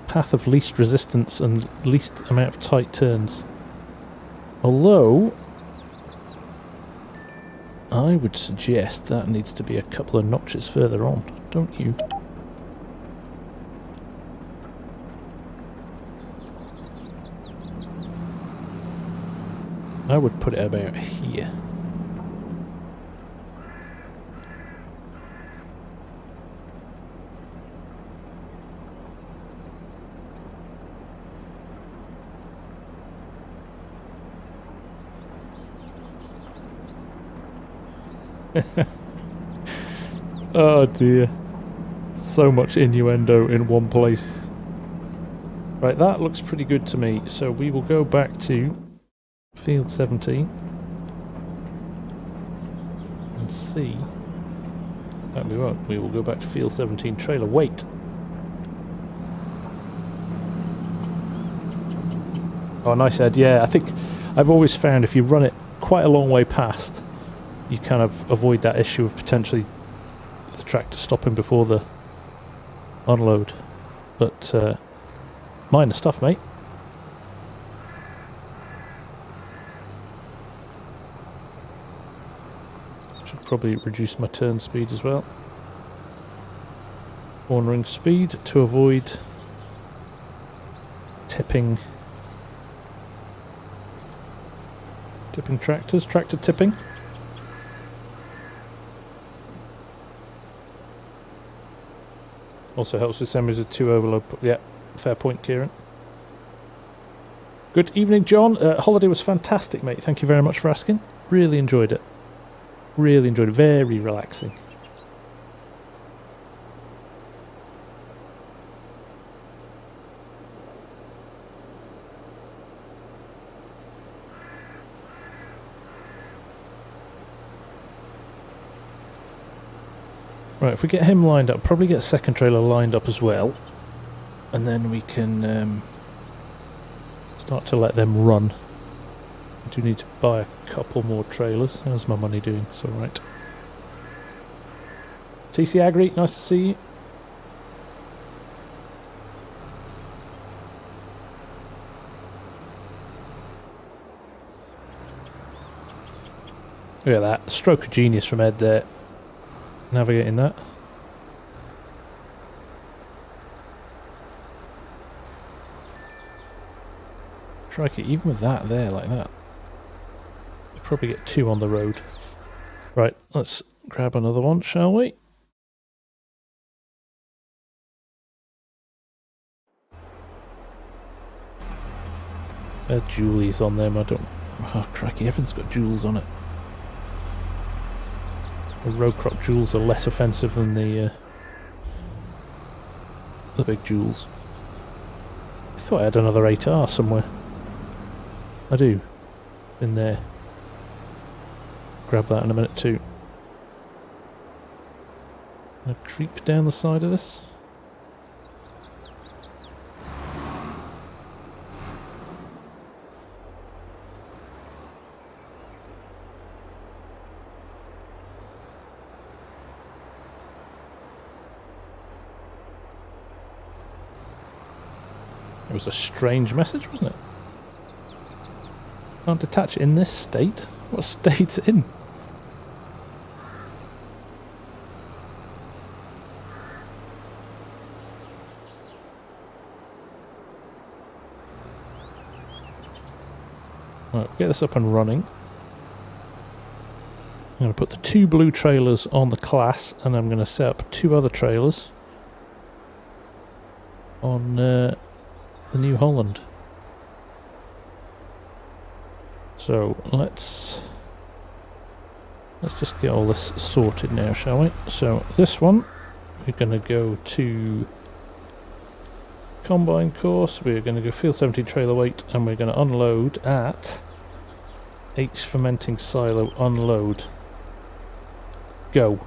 Path of least resistance and least amount of tight turns. Although, I would suggest that needs to be a couple of notches further on, don't you? I would put it about here. Oh dear. So much innuendo in one place. Right, that looks pretty good to me. So we will go back to field 17 and see. No, we won't. We will go back to field 17 trailer. Wait. Oh, nice, Ed. Yeah, I think I've always found if you run it quite a long way past, you kind of avoid that issue of potentially the tractor stopping before the unload. But minor stuff, mate. Should probably reduce my turn speed as well. Cornering speed to avoid tipping tractors, tractor tipping. Also helps with semis with 2 overload. Yeah, fair point, Kieran. Good evening, John. Holiday was fantastic, mate. Thank you very much for asking. Really enjoyed it. Really enjoyed it. Very relaxing. Right, if we get him lined up, probably get a second trailer lined up as well, and then we can start to let them run. I do need to buy a couple more trailers. How's my money doing? It's alright. TC Agri, nice to see you. Look at that. Stroke of genius from Ed there. Navigating that. Crikey, even with that there, like that. We'll probably get 2 on the road. Right, let's grab another one, shall we? Julies on them, I don't... Oh, crikey, everything's got jewels on it. The row crop jewels are less offensive than the big jewels. I thought I had another 8R somewhere. I do. In there. Grab that in a minute too. Gonna creep down the side of this. It was a strange message, wasn't it? Can't detach in this state? What state's it in? Right, get this up and running. I'm going to put the 2 blue trailers on the class, and I'm going to set up 2 other trailers on the New Holland. So let's just get all this sorted now, shall we? So this one, we're going to go to combine course, we're going to go field 17 trailer weight, and we're going to unload at H fermenting silo, unload. Go.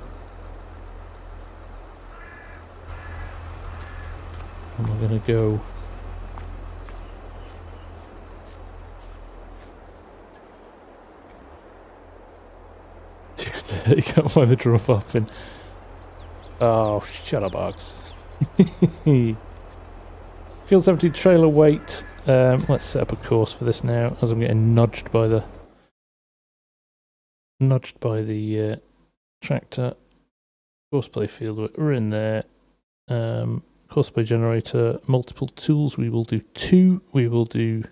And we're going to go... You can't find the drop up in... Oh, shut up, Arks. Field 70 trailer weight. Let's set up a course for this now, as I'm getting nudged by the tractor. Courseplay field, we're in there. Courseplay generator, multiple tools. We will do 2. We will do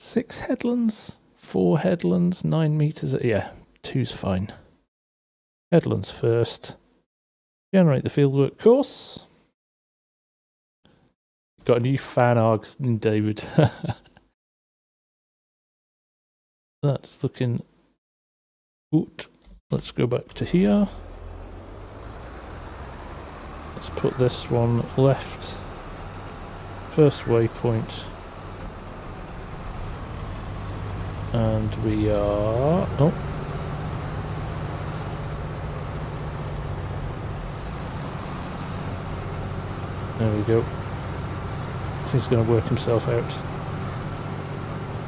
6 headlands, 4 headlands, 9 meters. Yeah, 2's fine. Headlands first. Generate the fieldwork course. Got a new fan args, David. That's looking good. Let's go back to here. Let's put this one left. First waypoint. And we are... Oh. There we go. He's going to work himself out.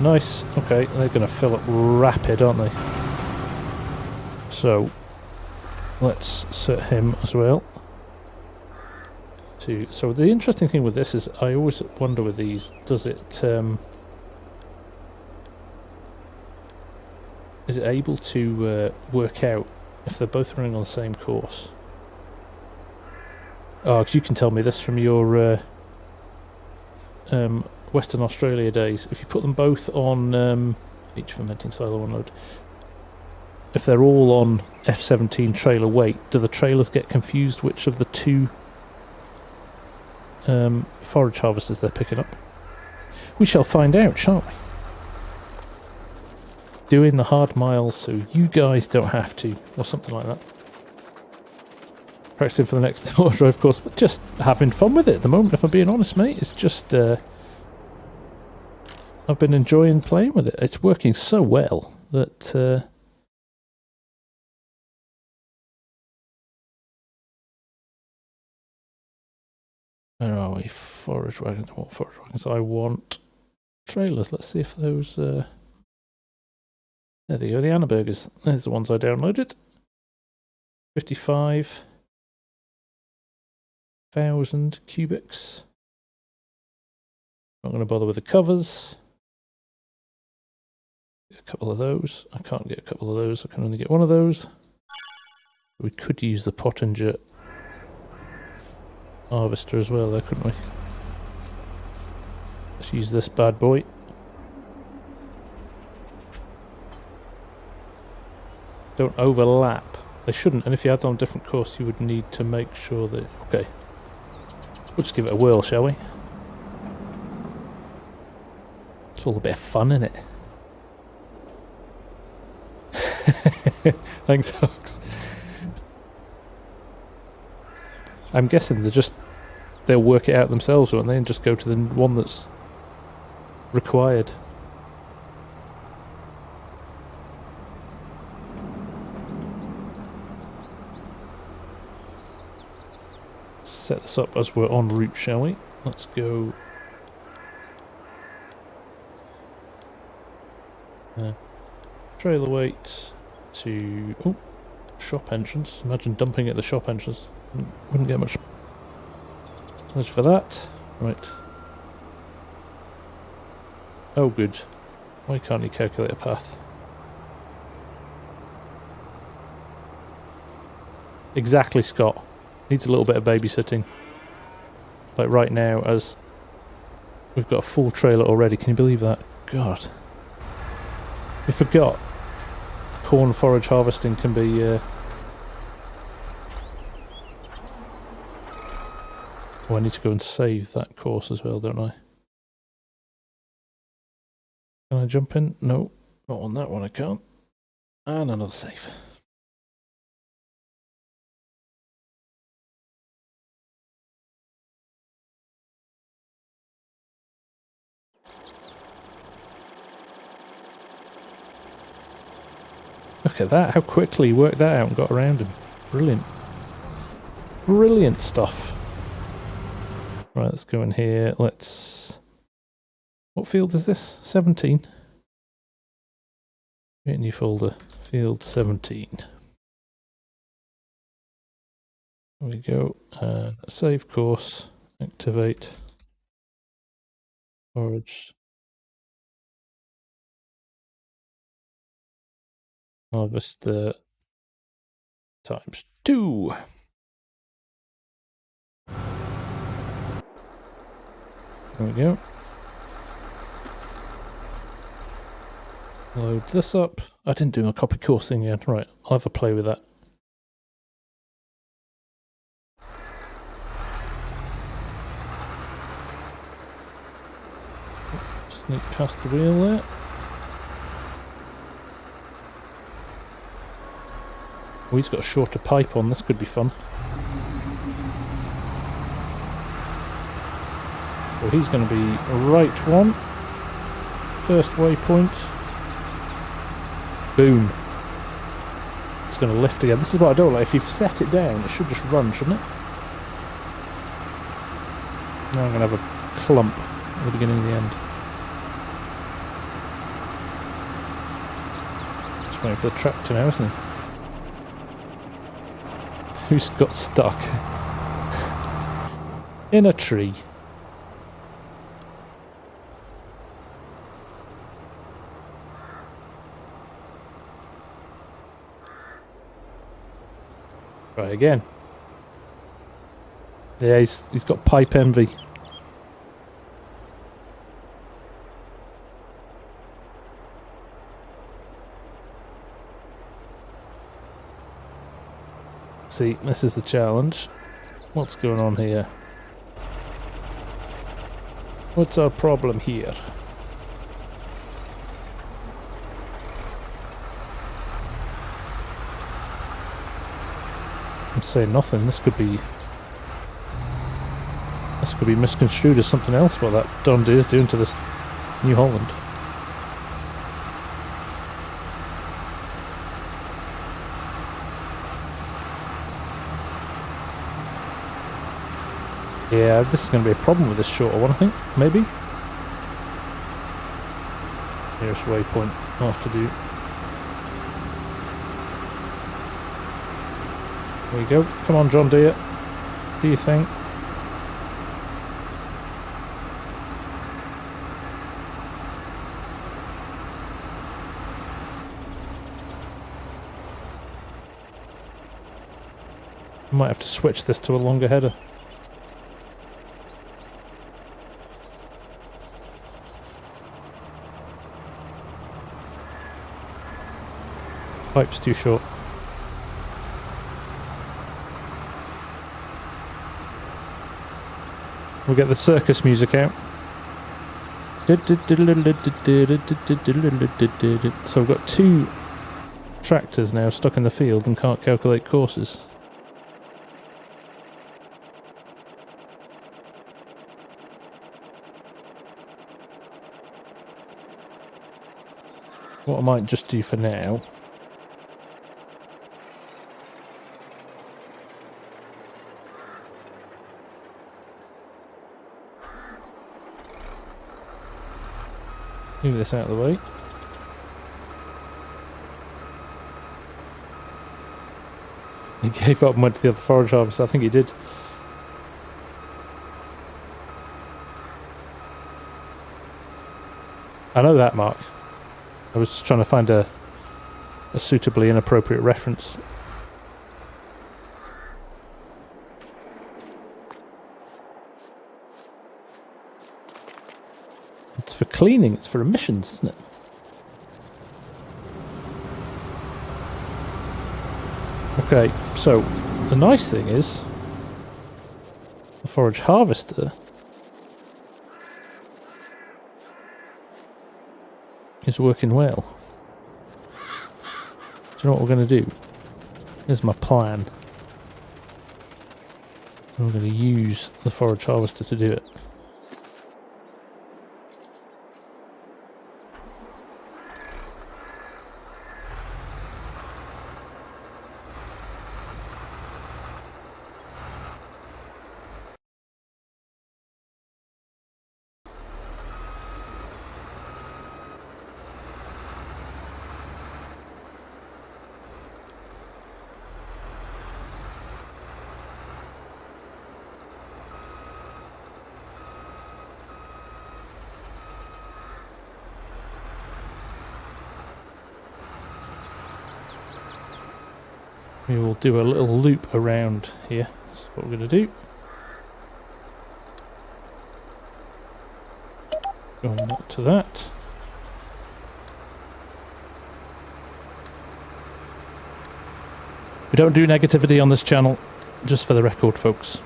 Nice. Okay, they're going to fill up rapid, aren't they? So, let's set him as well. So the interesting thing with this is I always wonder with these, does it... is it able to work out if they're both running on the same course? Oh, because you can tell me this from your Western Australia days. If you put them both on each fermenting silo unload, if they're all on F17 trailer weight, do the trailers get confused which of the 2 forage harvesters they're picking up? We shall find out, shan't we? Doing the hard miles so you guys don't have to, or something like that. Practicing for the next auto drive course, but just having fun with it at the moment, if I'm being honest, mate. It's just... I've been enjoying playing with it. It's working so well that... where are we? Forage wagons. What forage wagons? I want trailers. Let's see if those... there they go, the Anna burgers. There's the ones I downloaded. 55,000 cubics. Not going to bother with the covers. Get a couple of those. I can't get a couple of those. I can only get one of those. We could use the Pottinger harvester as well, there, couldn't we? Let's use this bad boy. Don't overlap. They shouldn't, and if you had them on a different course, you would need to make sure that... Okay. We'll just give it a whirl, shall we? It's all a bit of fun, isn't it? Thanks, Hux. I'm guessing they'll work it out themselves, won't they, and just go to the one that's required. Set this up as we're en route, shall we? Let's go. Trailer weight to shop entrance. Imagine dumping at the shop entrance. Wouldn't get much pleasure for that. Right. Oh, good. Why can't you calculate a path? Exactly, Scott. Needs a little bit of babysitting. Like right now, as we've got a full trailer already. Can you believe that? God. We forgot. Corn forage harvesting can be... Oh, I need to go and save that course as well, don't I? Can I jump in? No. Not on that one, I can't. And another save. Look at that, how quickly he worked that out and got around him. Brilliant. Brilliant stuff. Right, let's go in here. Let's... What field is this? 17? Create a new folder. Field 17. There we go. Save course. Activate. Forage. Harvest times 2. There we go. Load this up. I didn't do my copy course thing yet. Right, I'll have a play with that. Sneak past the wheel there. Oh, he's got a shorter pipe on. This could be fun. So he's going to be right one. First waypoint. Boom. It's going to lift again. This is what I don't like. If you've set it down, it should just run, shouldn't it? Now I'm going to have a clump at the beginning and the end. Just waiting for the tractor now, isn't he? Who's got stuck? In a tree. Right, again. Yeah, he's got pipe envy. See, this is the challenge. What's going on here? What's our problem here? I'm saying nothing. This could be misconstrued as something else. What that Dundee is doing to this New Holland. Yeah, this is going to be a problem with this shorter one, I think. Maybe. Nearest waypoint. I'll have to do. There we go. Come on, John Deere. Do you think? I might have to switch this to a longer header. Pipe's too short. We'll get the circus music out. So we've got 2 tractors now stuck in the field and can't calculate courses. What I might just do for now move this out of the way. He gave up and went to the other forage harvest. I think he did. I know that, Mark. I was just trying to find a suitably inappropriate reference. It's for cleaning, it's for emissions, isn't it? Okay, so the nice thing is the forage harvester is working well. Do you know what we're going to do? Here's my plan. I'm going to use the forage harvester to do it. We will do a little loop around here. That's what we're going to do. Going back to that. We don't do negativity on this channel, just for the record, folks.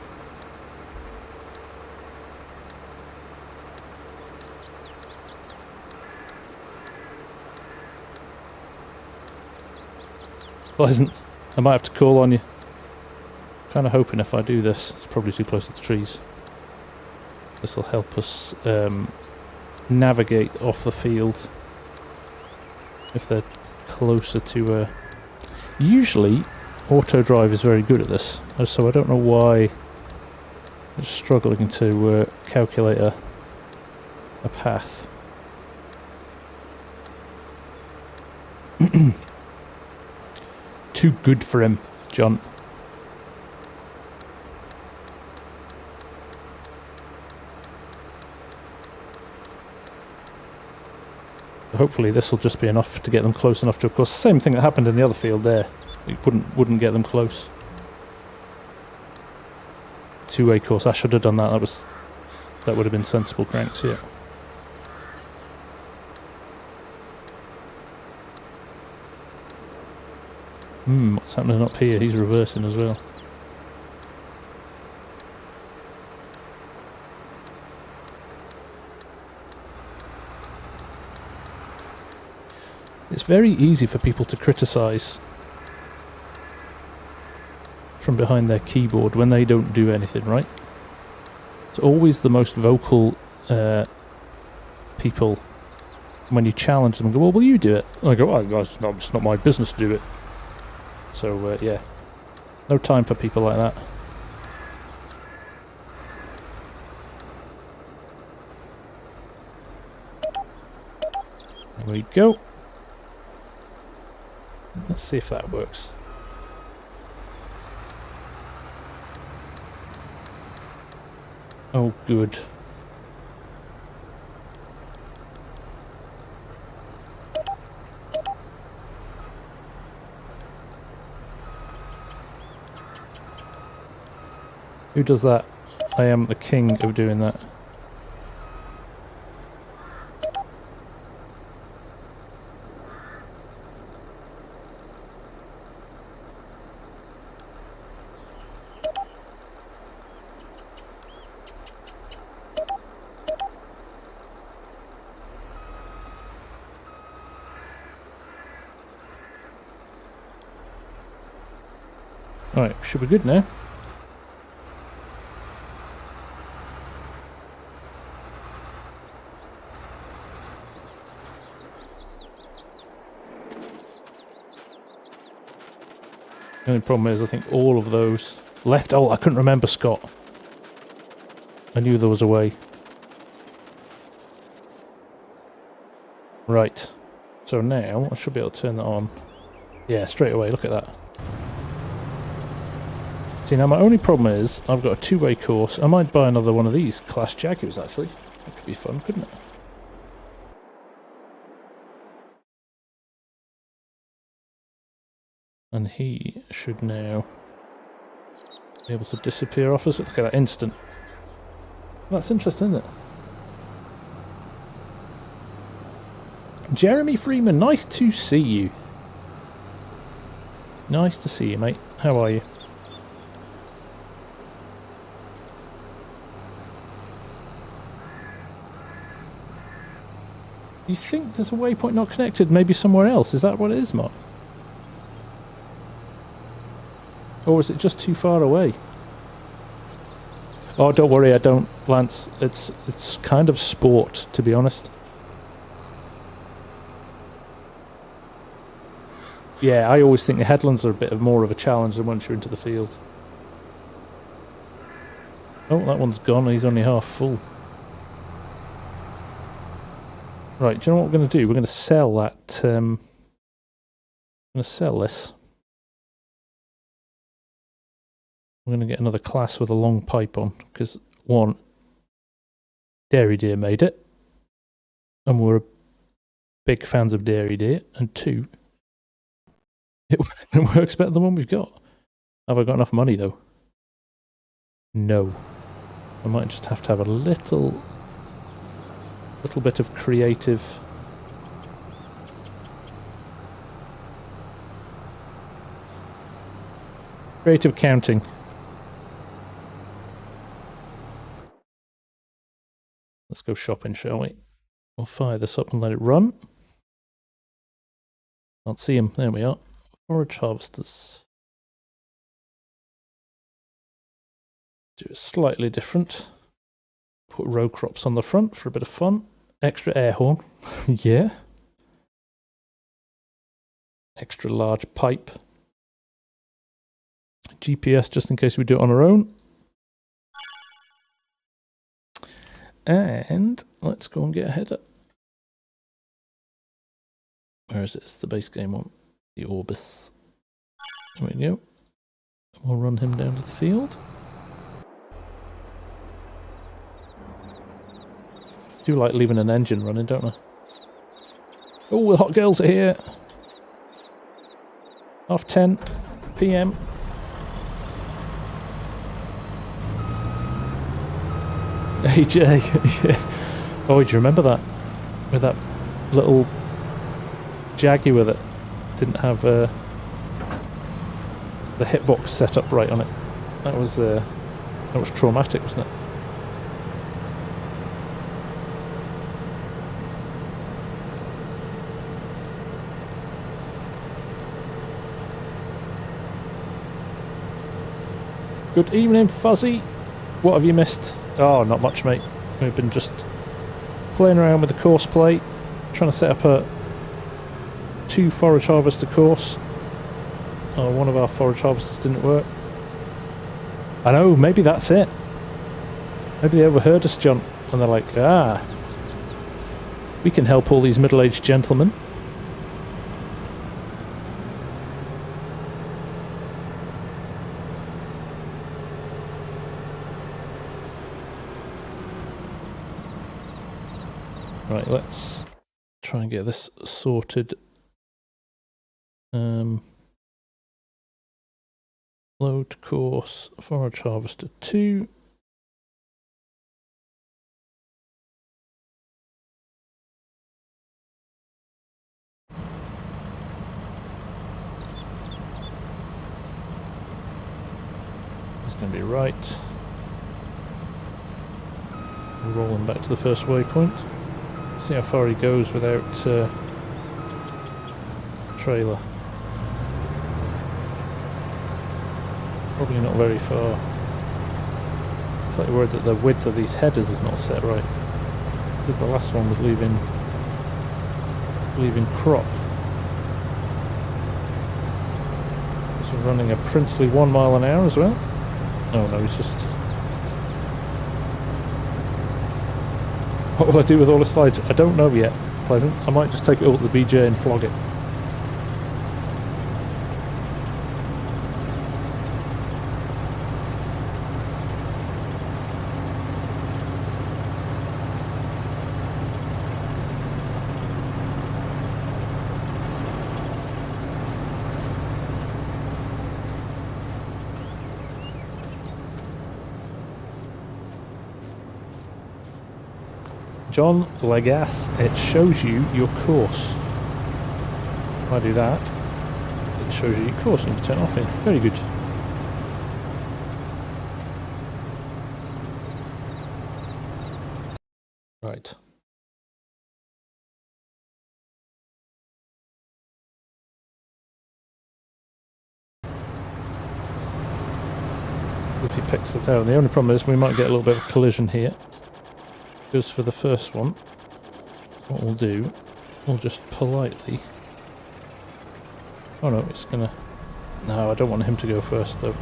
Pleasant. I might have to call on you. Kind of hoping if I do this, it's probably too close to the trees. This will help us navigate off the field if they're closer to. Usually, auto drive is very good at this, so I don't know why I'm struggling to calculate a path. Too good for him, John. Hopefully this will just be enough to get them close enough to, of course, same thing that happened in the other field there. You wouldn't get them close. Two-way course, I should have done that. That would have been sensible, cranks, yeah. What's happening up here? He's reversing as well. It's very easy for people to criticise from behind their keyboard when they don't do anything, right? It's always the most vocal people when you challenge them and go, well, will you do it? And I go, oh, it's not my business to do it. So, yeah, no time for people like that. There we go. Let's see if that works. Oh, good. Who does that? I am the king of doing that. Alright, should be good now. The only problem is I think all of those left. Oh, I couldn't remember Scott. I knew there was a way. Right. So now I should be able to turn that on. Yeah, straight away. Look at that. See, now my only problem is I've got a two-way course. I might buy another one of these Class Jaguars, actually. That could be fun, couldn't it? And he should now be able to disappear off us. Look at that, instant. That's interesting, isn't it? Jeremy Freeman, nice to see you. Nice to see you, mate. How are you? You think there's a waypoint not connected, maybe somewhere else? Is that what it is, Mark? Or is it just too far away? Oh, don't worry, I don't, Lance. It's kind of sport, to be honest. Yeah, I always think the headlands are a bit more of a challenge than once you're into the field. Oh, that one's gone. He's only half full. Right, do you know what we're going to do? We're going to sell that. I'm going to sell this. I'm going to get another class with a long pipe on, because one, Dairy Deer made it, and we're big fans of Dairy Deer, and two, It works better than the one we've got. Have I got enough money though? No. I might just have to have a little bit of creative counting. Let's go shopping, shall we? We'll fire this up and let it run. Can't see him. There we are. Forage harvesters. Do it slightly different. Put row crops on the front for a bit of fun. Extra air horn. Yeah. Extra large pipe. GPS just in case we do it on our own. And let's go and get a header. Where is it? It's the base game one. The Orbis. There we go. We'll run him down to the field. I do like leaving an engine running, don't I? Oh, the hot girls are here. 10:30 PM. AJ, yeah. Oh, do you remember that? With that little Jaggy with it. Didn't have the hitbox set up right on it. That was traumatic, wasn't it? Good evening, Fuzzy. What have you missed? Oh, not much, mate. We've been just playing around with the course plate, trying to set up a 2 forage harvester course. Oh, one of our forage harvesters didn't work. I know, maybe that's it. Maybe they overheard us, John, and they're like, we can help all these middle-aged gentlemen. Right, let's try and get this sorted. Load course, forage harvester 2. It's going to be right. Rolling back to the first waypoint. See how far he goes without trailer. Probably not very far. Slightly worried that the width of these headers is not set right, because the last one was leaving crop. This is running a princely 1 mile an hour as well. Oh no, he's just... What will I do with all the silage? I don't know yet, Pleasant. I might just take it all to the BJ and flog it. John Legas, it shows you your course. If I do that, it shows you your course and you can turn it off in. Very good. Right. If he picks this out, the only problem is we might get a little bit of a collision here. Goes for the first one. What we'll do, we'll just politely... Oh no, it's gonna... No, I don't want him to go first though.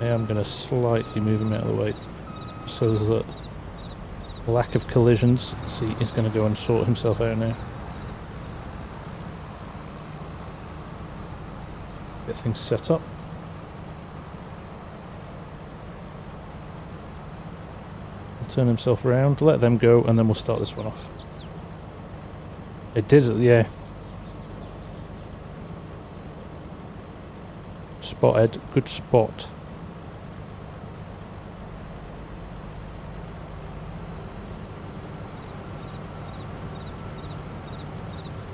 I am gonna slightly move him out of the way, so there's a lack of collisions. See, he's gonna go and sort himself out now. Get things set up. Turn himself around, let them go, and then we'll start this one off. It did, yeah. Spotted, good spot.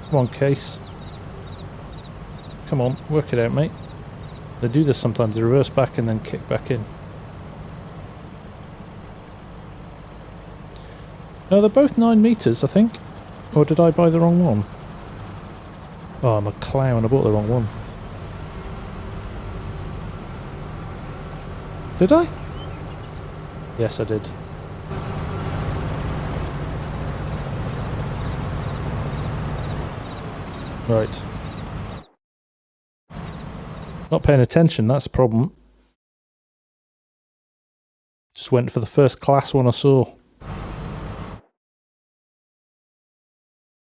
Come on, Case. Come on, work it out, mate. They do this sometimes, they reverse back and then kick back in. No, they're both 9 meters, I think. Or did I buy the wrong one? Oh, I'm a clown, I bought the wrong one. Did I? Yes, I did. Right. Not paying attention, that's the problem. Just went for the first class one I saw.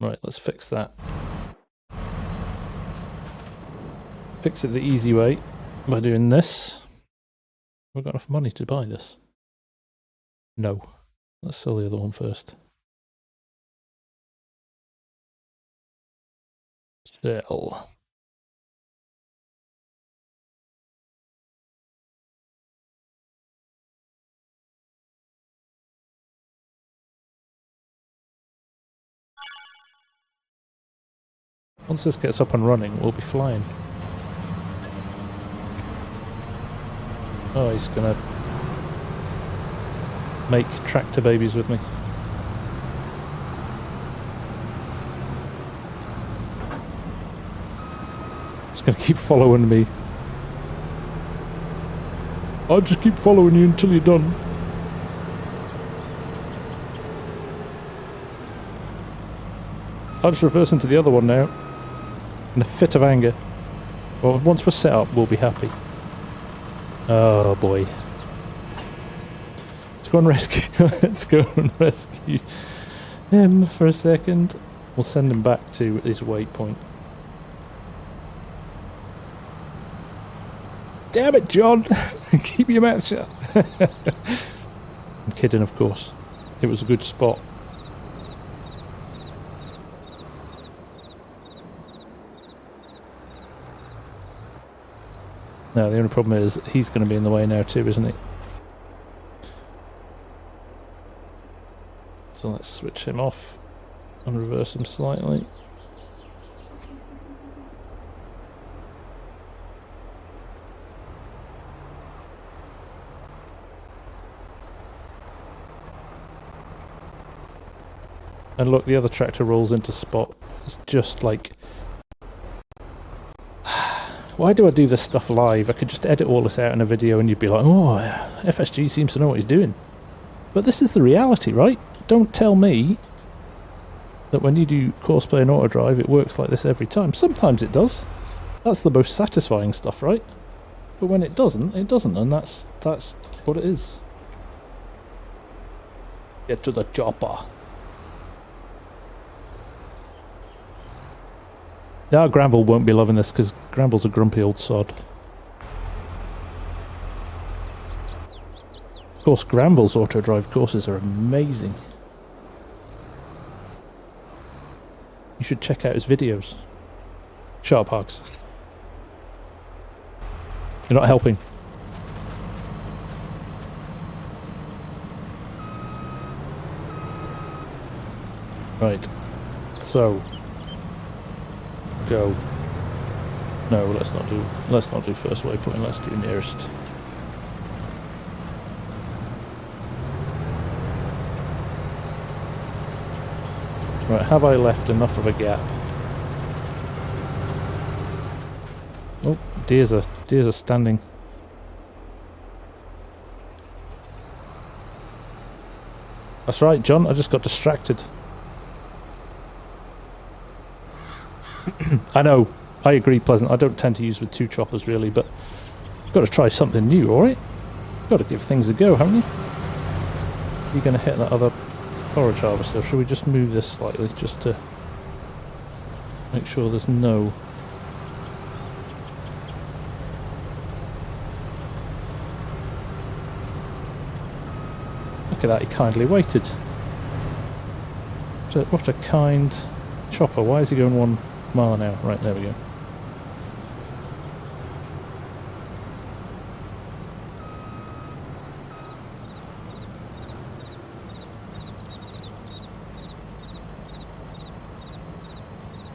Right, let's fix that. Fix it the easy way by doing this. We've got enough money to buy this. No. Let's sell the other one first. Sell. Once this gets up and running, we'll be flying. Oh, he's gonna make tractor babies with me. It's gonna keep following me. I'll just keep following you until you're done. I'll just reverse into the other one now. In a fit of anger. Well, once we're set up, we'll be happy. Oh boy. Let's go and rescue. Let's go and rescue him for a second. We'll send him back to his waypoint. Damn it, John! Keep your mouth shut. I'm kidding, of course. It was a good spot. No, the only problem is he's going to be in the way now too, isn't he? So let's switch him off and reverse him slightly. And look, the other tractor rolls into spot. It's just like... Why do I do this stuff live? I could just edit all this out in a video and you'd be like, oh, FSG seems to know what he's doing. But this is the reality, right? Don't tell me that when you do Courseplay and Autodrive it works like this every time. Sometimes it does. That's the most satisfying stuff, right? But when it doesn't, and that's what it is. Get to the chopper. Now Granville won't be loving this because Granville's a grumpy old sod. Of course, Granville's auto-drive courses are amazing. You should check out his videos. Shut up, Hogs. You're not helping. Right. So... Go. No, let's not do first waypoint, let's do nearest. Right, have I left enough of a gap? Oh, deers are standing. That's right, John, I just got distracted. I know, I agree, Pleasant. I don't tend to use with 2 choppers really, but you've got to try something new, alright? You've got to give things a go, haven't you? You're going to hit that other forage harvester. Should we just move this slightly just to make sure there's no... Look at that, he kindly waited. What a kind Chopper, why is he going 1 mile an hour? Right, there we go.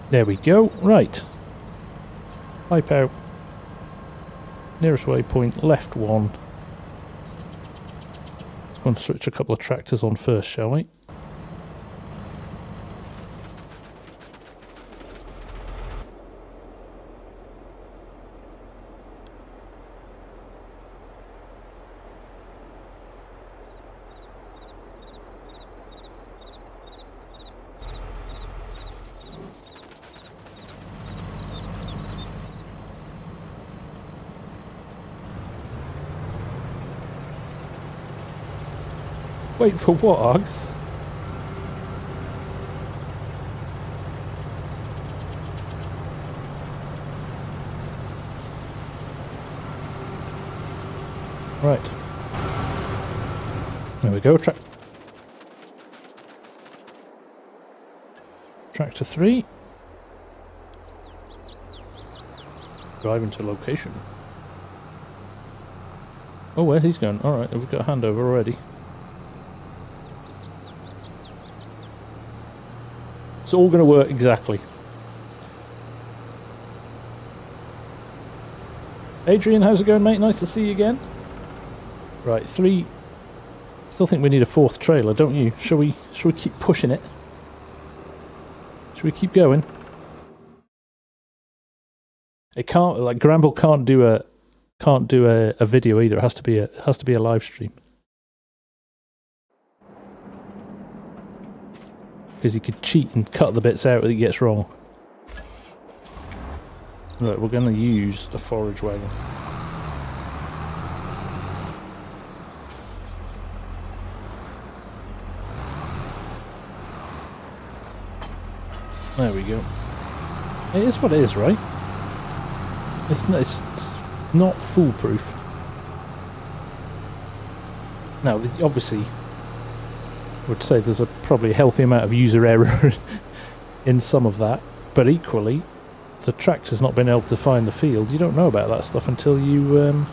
There we go. Right. Pipe out. Nearest waypoint, left 1. Let's go and switch a couple of tractors on first, shall we? Wait for what, Args? Right. There we go. Tractor 3. Driving to location. Oh, where he's going? Alright, we've got a handover already. It's all going to work exactly. Adrian, how's it going, mate? Nice to see you again. Right, 3. Still think we need a 4th trailer, don't you? Shall we keep pushing it? Shall we keep going? It can't, like, Granville can't do a video either. It has to be a live stream. Because he could cheat and cut the bits out that he gets wrong. Right, we're going to use a forage wagon. There we go. It is what it is, right? It's not foolproof. Now, obviously, I would say there's probably a healthy amount of user error in some of that, but equally, the tractor's not been able to find the field. You don't know about that stuff until you...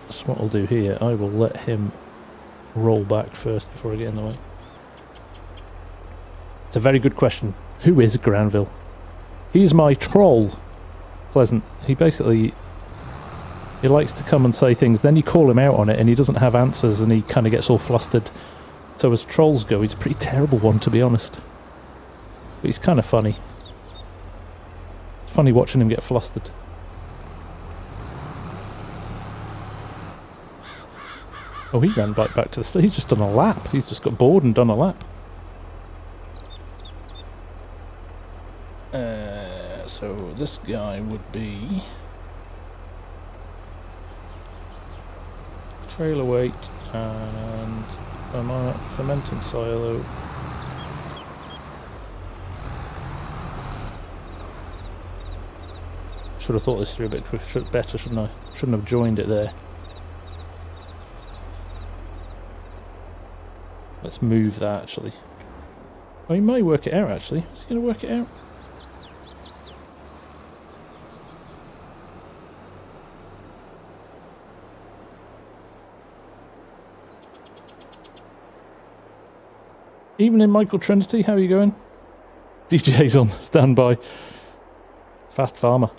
That's what I'll do here. I will let him roll back first before I get in the way. It's a very good question. Who is Granville? He's my troll. Pleasant. He basically... He likes to come and say things, then you call him out on it and he doesn't have answers and he kind of gets all flustered. So as trolls go, he's a pretty terrible one, to be honest. But he's kind of funny. It's funny watching him get flustered. Oh, he ran back to the start. He's just done a lap. He's just got bored and done a lap. So this guy would be... trailer weight and fermenting silo. Should have thought this through a bit quicker, better, shouldn't I? Shouldn't have joined it there. Let's move that actually. Oh, he might work it out actually. Is he going to work it out? Evening, Michael Trinity, how are you going? DJ's on standby. Fast farmer.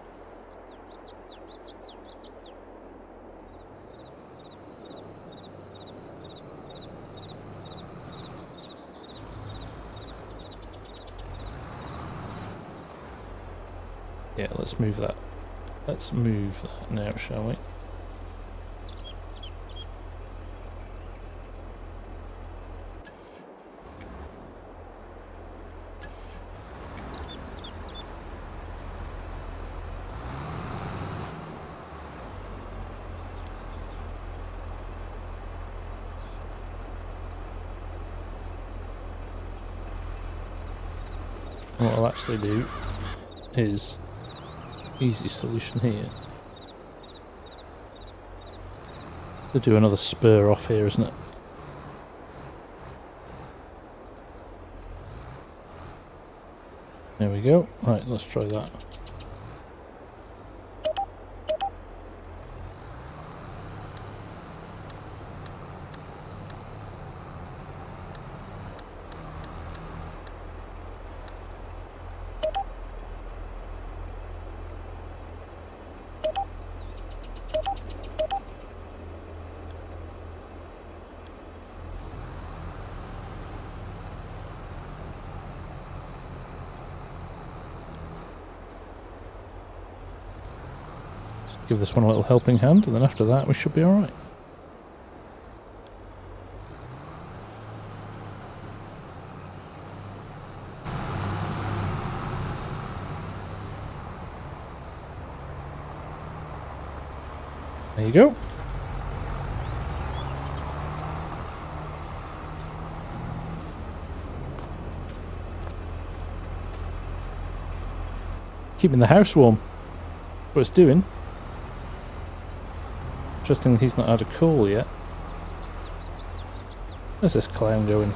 Yeah, let's move that. Let's move that now, shall we? What I'll actually do is easy solution here. To do another spur off here, isn't it? There we go. Right, let's try that. Give this one a little helping hand, and then after that we should be alright. There you go. Keeping the house warm. What it's doing. Interesting he's not had a call yet. Where's this clown going?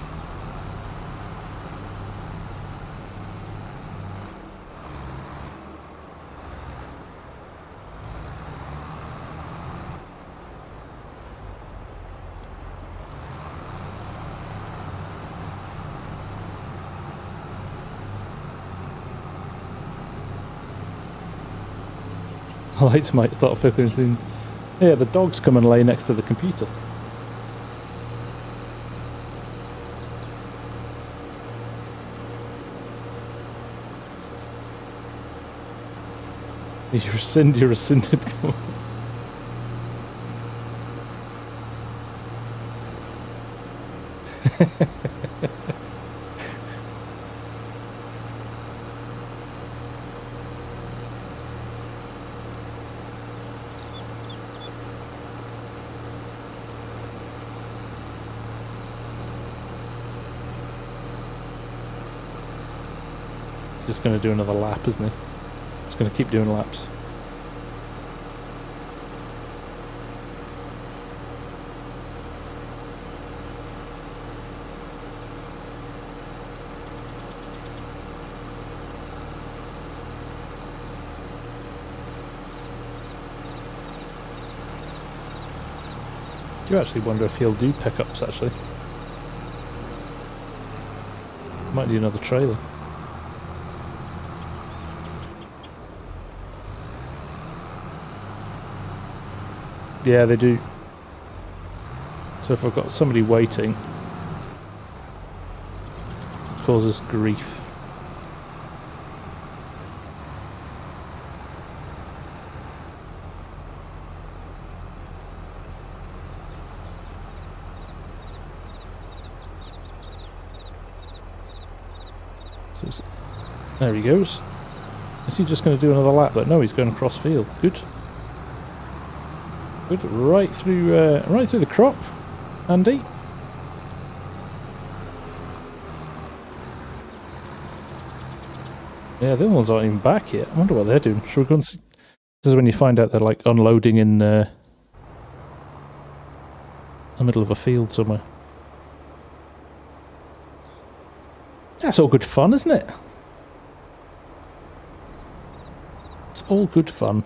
The lights might start flickering soon. Yeah, the dogs come and lay next to the computer. You're rescinded. Just going to do another lap, isn't he? Just going to keep doing laps. I do actually wonder if he'll do pickups, actually. Might need another trailer. Yeah, they do. So if I've got somebody waiting, it causes grief. So there he goes. Is he just going to do another lap? But no, he's going across field. Good. Good, right through the crop, Andy. Yeah, the other ones aren't even back yet. I wonder what they're doing. Should we go and see? This is when you find out they're like unloading in the middle of a field somewhere. That's all good fun, isn't it? It's all good fun.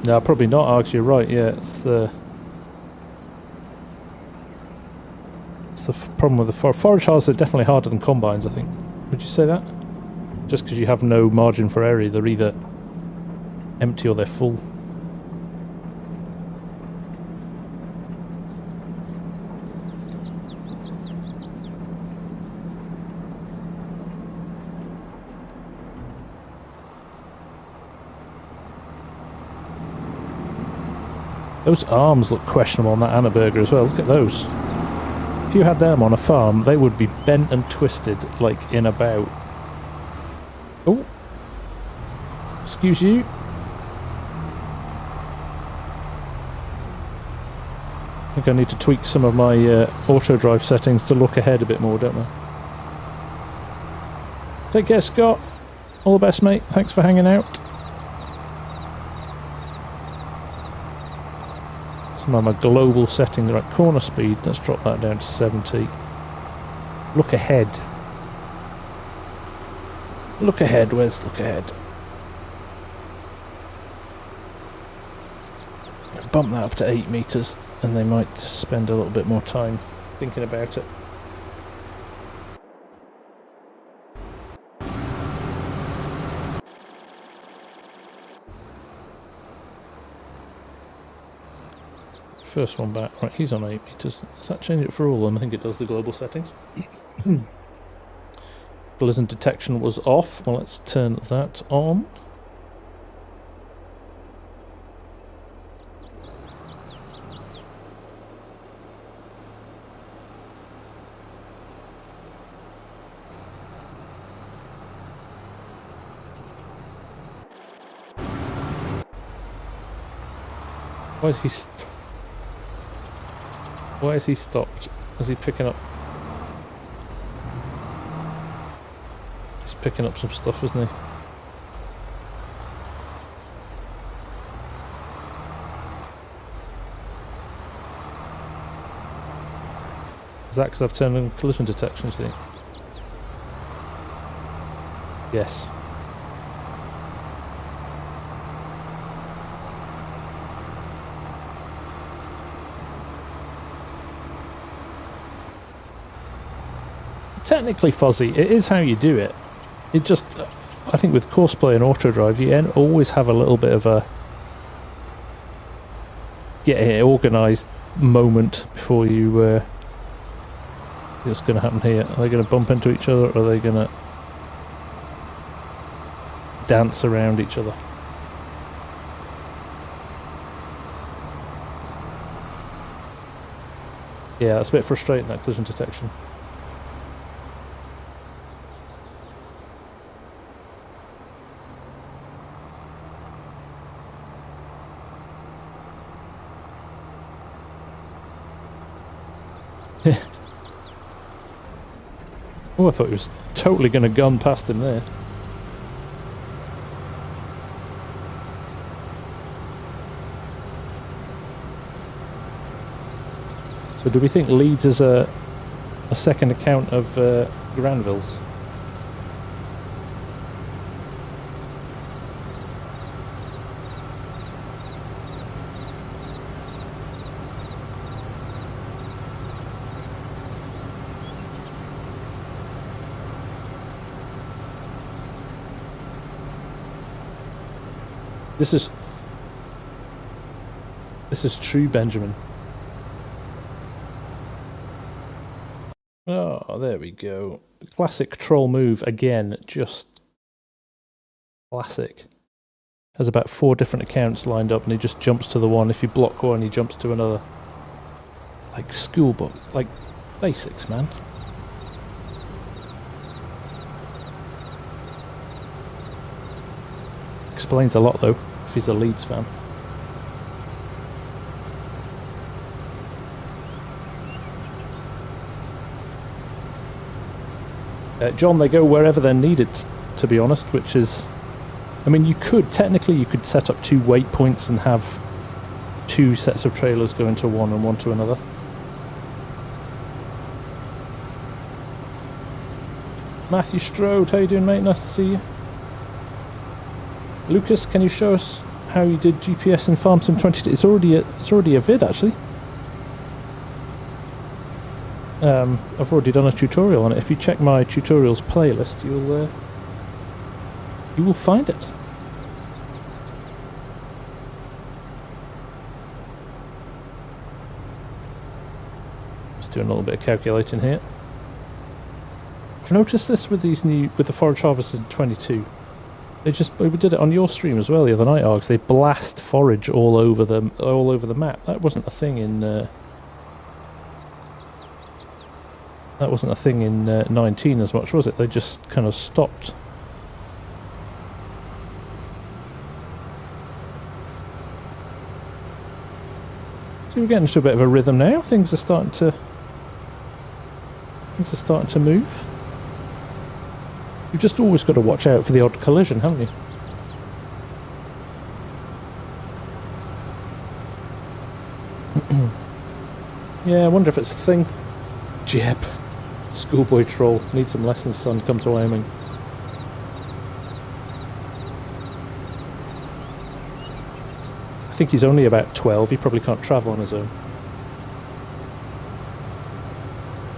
No, probably not, Args, you're right, yeah, it's the problem with the forage hards are definitely harder than combines, I think. Would you say that? Just because you have no margin for error, they're either empty or they're full. Those arms look questionable on that Anna-burger as well. Look at those. If you had them on a farm, they would be bent and twisted like in about... Oh. Excuse you. I think I need to tweak some of my auto drive settings to look ahead a bit more, don't I? Take care, Scott. All the best, mate. Thanks for hanging out. So my global setting, the right corner speed. Let's drop that down to 70. Look ahead. Look ahead. Where's look ahead? Bump that up to 8 meters, and they might spend a little bit more time thinking about it. First one back. Right, he's on 8 meters. Does that change it for all of them? I think it does the global settings. Collision detection was off. Well, let's turn that on. Why is he stopped? Is he picking up? He's picking up some stuff, isn't he? Is that because I've turned on collision detection, do you think? Yes. Technically, Fuzzy, it is how you do it. It just, I think with Courseplay and Auto Drive, you always have a little bit of a get it organised moment before you. What's going to happen here? Are they going to bump into each other, or are they going to dance around each other? Yeah, that's a bit frustrating, that collision detection. Oh, I thought he was totally going to gun past him there. So do we think Leeds is a second account of Granville's? This is true, Benjamin. Oh, there we go. Classic troll move again, just classic. Has about 4 different accounts lined up and he just jumps to the one. If you block one, he jumps to another. Like schoolbook, like basics, man. Explains a lot though, if he's a Leeds fan. John, they go wherever they're needed, to be honest, which is... I mean, technically you could set up 2 waypoints and have 2 sets of trailers go into one and one to another. Matthew Strode, how you doing, mate? Nice to see you. Lucas, can you show us how you did GPS in FarmSim 22? It's already a vid, actually. I've already done a tutorial on it. If you check my tutorials playlist, you will find it. Just doing a little bit of calculating here. I've noticed this with the forage harvesters in 22. We did it on your stream as well the other night, Args. They blast forage all over the map. That wasn't a thing in. That wasn't a thing in 19 as much, was it? They just kind of stopped. So we're getting into a bit of a rhythm now. Things are starting to move. You've just always got to watch out for the odd collision, haven't you? Yeah, I wonder if it's a thing. Jeb. Schoolboy troll. Need some lessons, son. Come to Wyoming. I think he's only about 12. He probably can't travel on his own.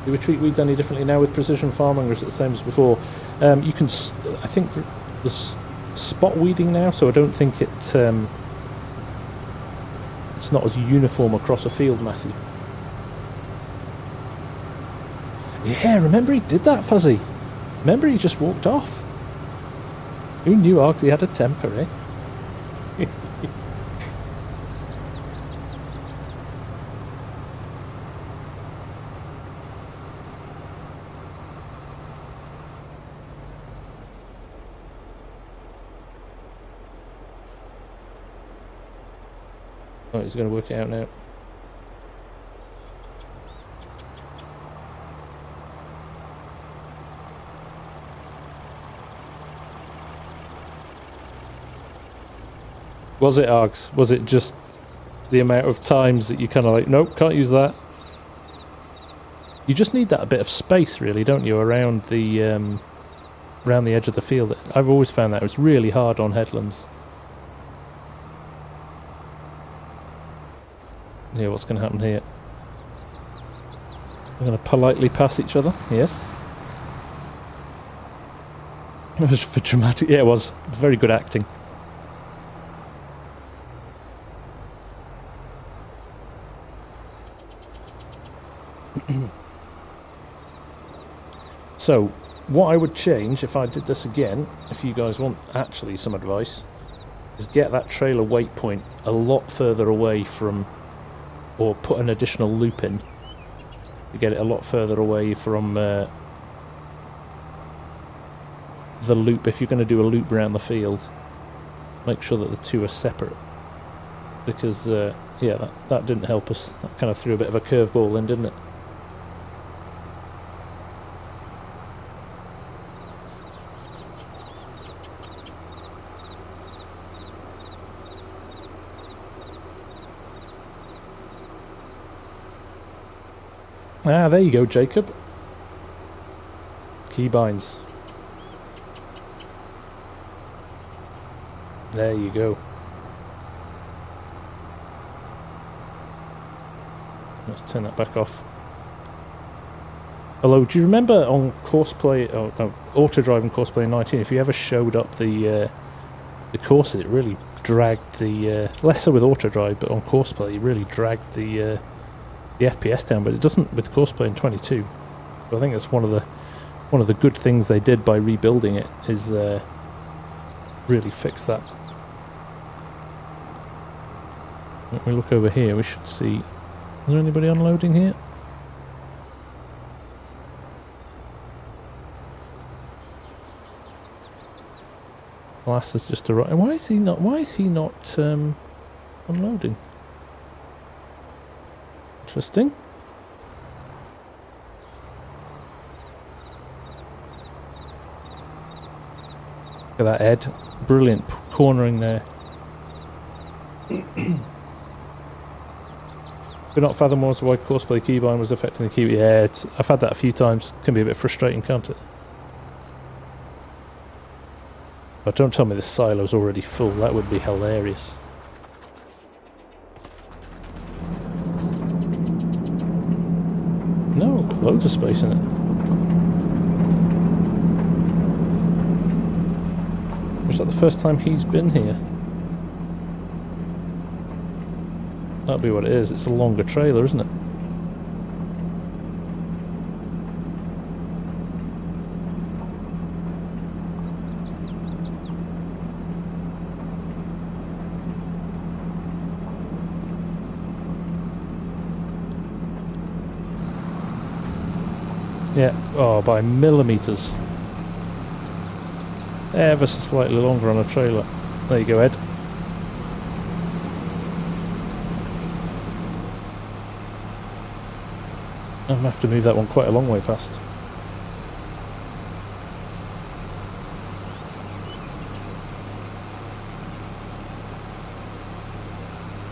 Do we treat weeds any differently now with precision farming, or is it the same as before? You can... I think there's spot weeding now, so I don't think it's not as uniform across a field, Matthew. Yeah, remember he did that, Fuzzy? Remember he just walked off? Who knew Argsy had a temper, eh? Right, he's going to work it out now. Was it, Args? Was it just the amount of times that you kind of like, nope, can't use that? You just need that a bit of space, really, don't you, around the edge of the field. I've always found that it was really hard on headlands. Yeah, what's going to happen here? We're going to politely pass each other, yes. It was for dramatic. Yeah, it was very good acting. So, what I would change if I did this again, if you guys want actually some advice, is get that trailer waypoint a lot further away from, or put an additional loop in to get it a lot further away from the loop. If you're going to do a loop around the field, make sure that the two are separate, because yeah, that didn't help us. That kind of threw a bit of a curveball in, didn't it? Ah, there you go, Jacob. Keybinds. There you go. Let's turn that back off. Although, do you remember on Courseplay, Auto Drive and Courseplay 19, if you ever showed up the courses, it really dragged the less so with Auto Drive, but on Courseplay, it really dragged the FPS down. But it doesn't with Courseplay in 22. So I think that's one of the good things they did by rebuilding it, is really fix that. Let me look over here. We should see. Is there anybody unloading here? Glass has just arrived. Why is he not unloading? Interesting. Look at that, Ed. Brilliant cornering there. Could not fathom also why Courseplay keybind was affecting the key. Yeah, I've had that a few times. Can be a bit frustrating, can't it? But don't tell me this silo's already full. That would be hilarious. No, got loads of space in it. Was that the first time he's been here? That'll be what it is. It's a longer trailer, isn't it? Yeah, oh, by millimetres. Ever so slightly longer on a trailer. There you go, Ed. I'm going to have to move that one quite a long way past.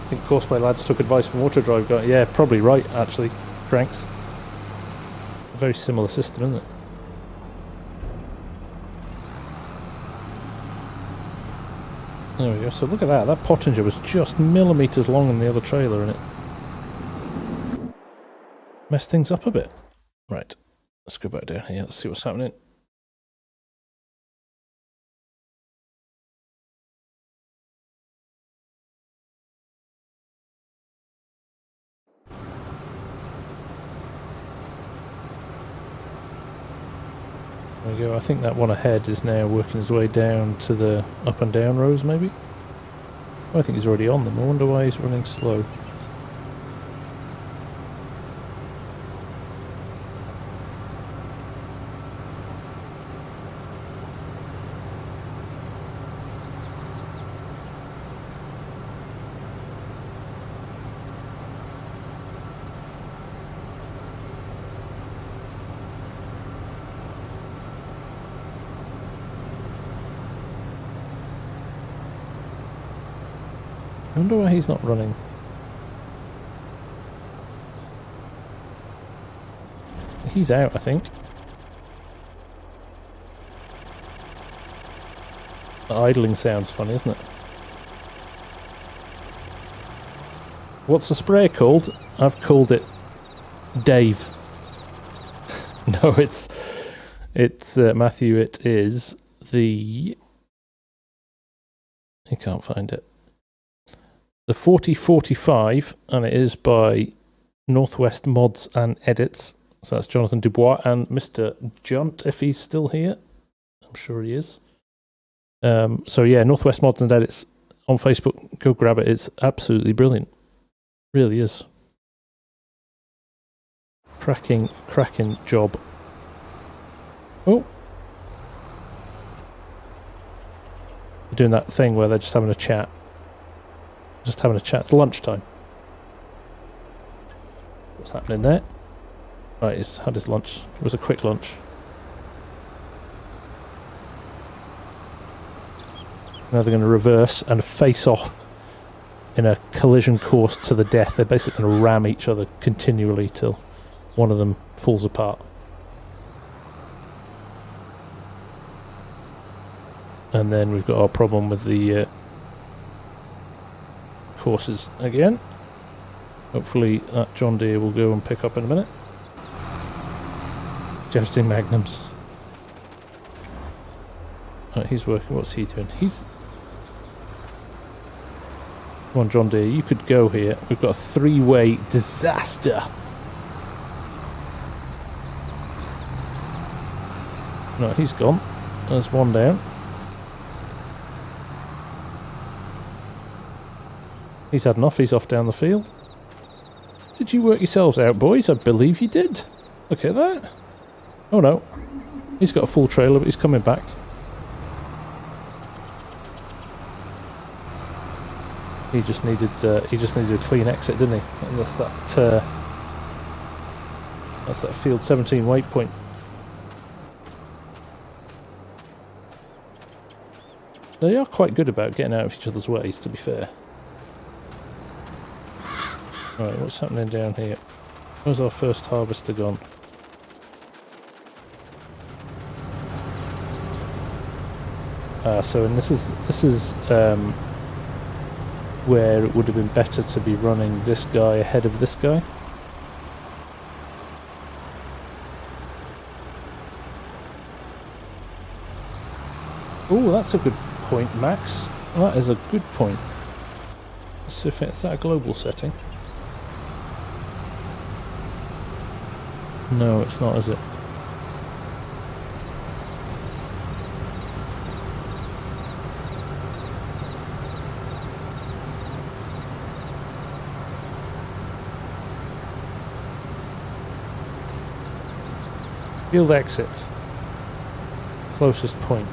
think Courseplay lads took advice from Autodrive guy. Yeah, probably right, actually. Cranks. A very similar system, isn't it? There we go. So look at that. That Pottinger was just millimetres long in the other trailer, and it messed things up a bit. Right. Let's go back down here. Let's see what's happening. There we go. I think that one ahead is now working his way down to the up and down rows, maybe? I think he's already on them. I wonder why he's running slow. I wonder why he's not running. He's out, I think. The idling sounds funny, isn't it? What's the spray called? I've called it Dave. No, it's Matthew. It is the. I can't find it. The 4045, and it is by Northwest Mods and Edits. So that's Jonathan Dubois and Mr. Junt, if he's still here. I'm sure he is. So yeah, Northwest Mods and Edits on Facebook. Go grab it. It's absolutely brilliant. Really is. Cracking job. Oh. They're doing that thing where they're just having a chat. Just having a chat. It's lunchtime. What's happening there? Right, he's had his lunch. It was a quick lunch. Now they're going to reverse and face off in a collision course to the death. They're basically going to ram each other continually till one of them falls apart. And then we've got our problem with the courses again. Hopefully that John Deere will go and pick up in a minute. Jousting magnums. Right, he's working. What's he doing? He's... Come on, John Deere, you could go here. We've got a three-way disaster. No, he's gone. There's one down. He's had enough, he's off down the field. Did you work yourselves out, boys? I believe you did. Look at that. Oh no. He's got a full trailer, but he's coming back. He just needed a clean exit, didn't he? And that's that field 17 waypoint. They are quite good about getting out of each other's ways, to be fair. Right, what's happening down here? Where's our first harvester gone? So and this is where it would have been better to be running this guy ahead of this guy. Oh, that's a good point, Max. That is a good point. So if it's that a global setting? No, it's not, is it? Field exit. Closest point.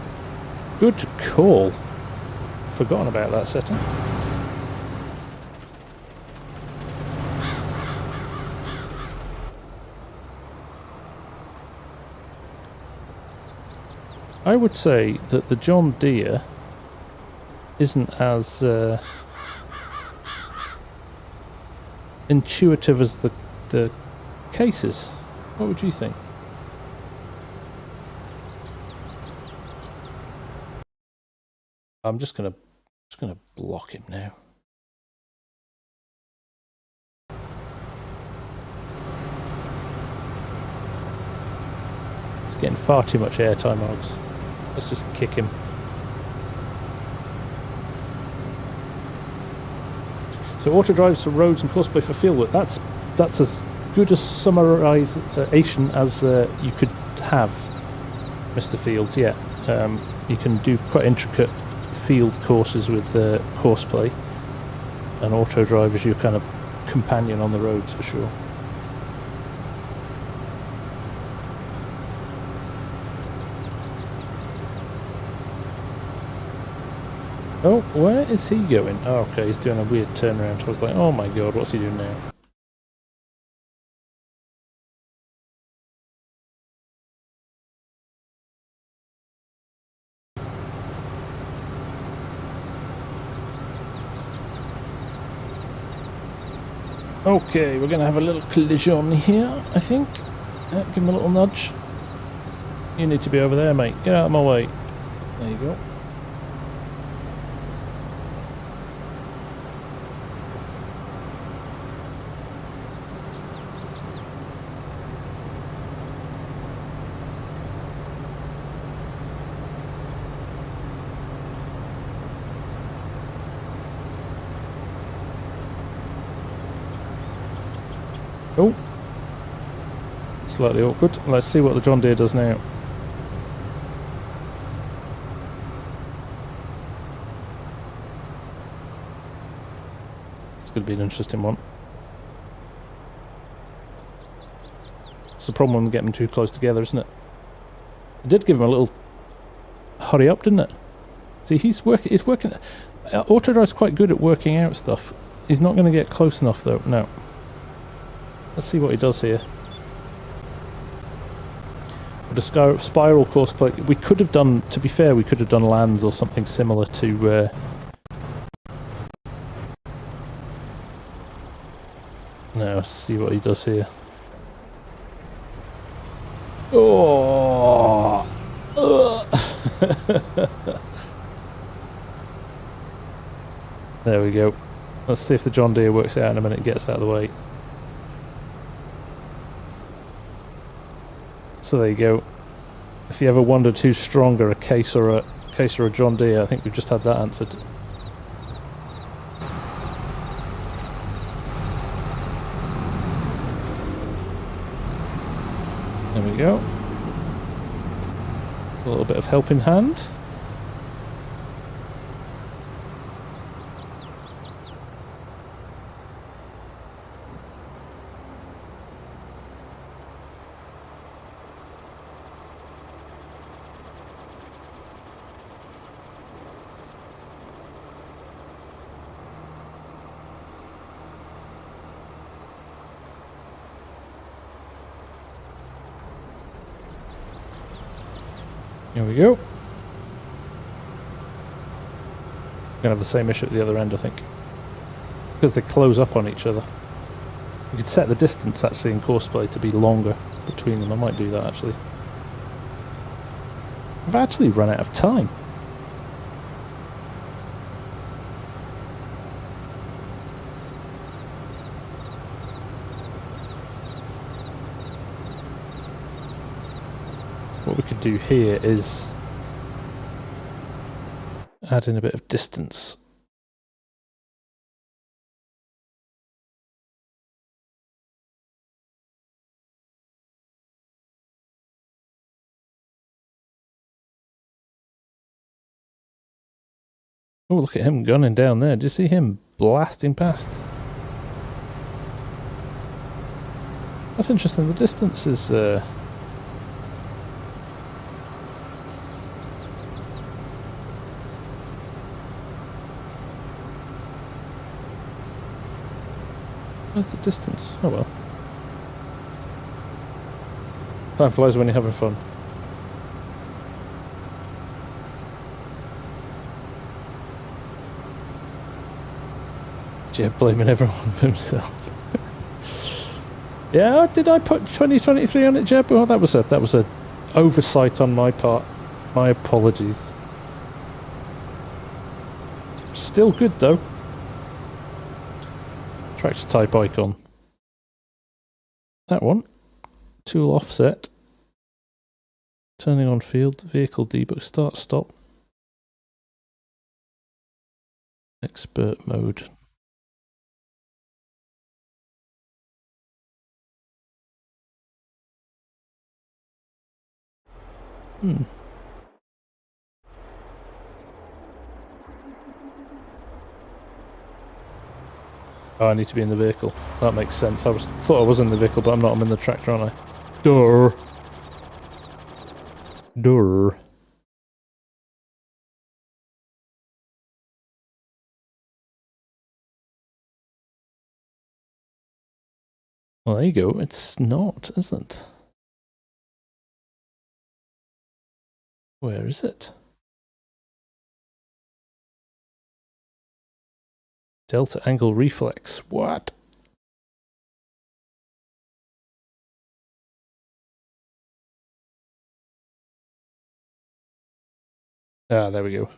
Good call. Forgotten about that setting. I would say that the John Deere isn't as intuitive as the cases. What would you think? I'm just gonna block him now. He's getting far too much airtime, Alex. Let's just kick him. So auto drives for roads and courseplay for fieldwork. That's as good a summarization as you could have, Mr. Fields. Yeah, you can do quite intricate field courses with courseplay, and auto drive is your kind of companion on the roads for sure. Oh, where is he going? Oh, okay, he's doing a weird turnaround. I was like, oh my god, what's he doing now? Okay, we're going to have a little collision here, I think. Give him a little nudge. You need to be over there, mate. Get out of my way. There you go. Oh, slightly awkward. Let's see what the John Deere does now. It's going to be an interesting one. It's the problem when we get them too close together, isn't it? It did give him a little hurry up, didn't it? See, he's working. Autodrive's quite good at working out stuff. He's not going to get close enough, though. No. Let's see what he does here. With a spiral course plate, we could have done, to be fair, we could have done lands or something similar to... Now, let's see what he does here. Oh! There we go. Let's see if the John Deere works out in a minute and gets out of the way. So there you go. If you ever wondered who's stronger, a Case or a John Deere, I think we've just had that answered. There we go. A little bit of helping hand. There we go. Gonna have the same issue at the other end, I think, because they close up on each other. You could set the distance actually in courseplay to be longer between them. I might do that actually. I've actually run out of time. What we could do here is add in a bit of distance. Oh, look at him gunning down there. Did you see him blasting past? That's interesting. The distance is... Where's the distance? Oh well. Time flies when you're having fun. Jeff blaming everyone for himself. Yeah, did I put 2023 on it, Jeb? Well, that was a oversight on my part. My apologies. Still good though. Tractor type icon. That one. Tool offset. Turning on field. Vehicle debug. Start stop. Expert mode. Oh, I need to be in the vehicle. That makes sense. Thought I was in the vehicle, but I'm not. I'm in the tractor, aren't I? Durr. Durr. Well, there you go. It's not, isn't it? Where is it? Delta angle reflex. What? Ah, there we go.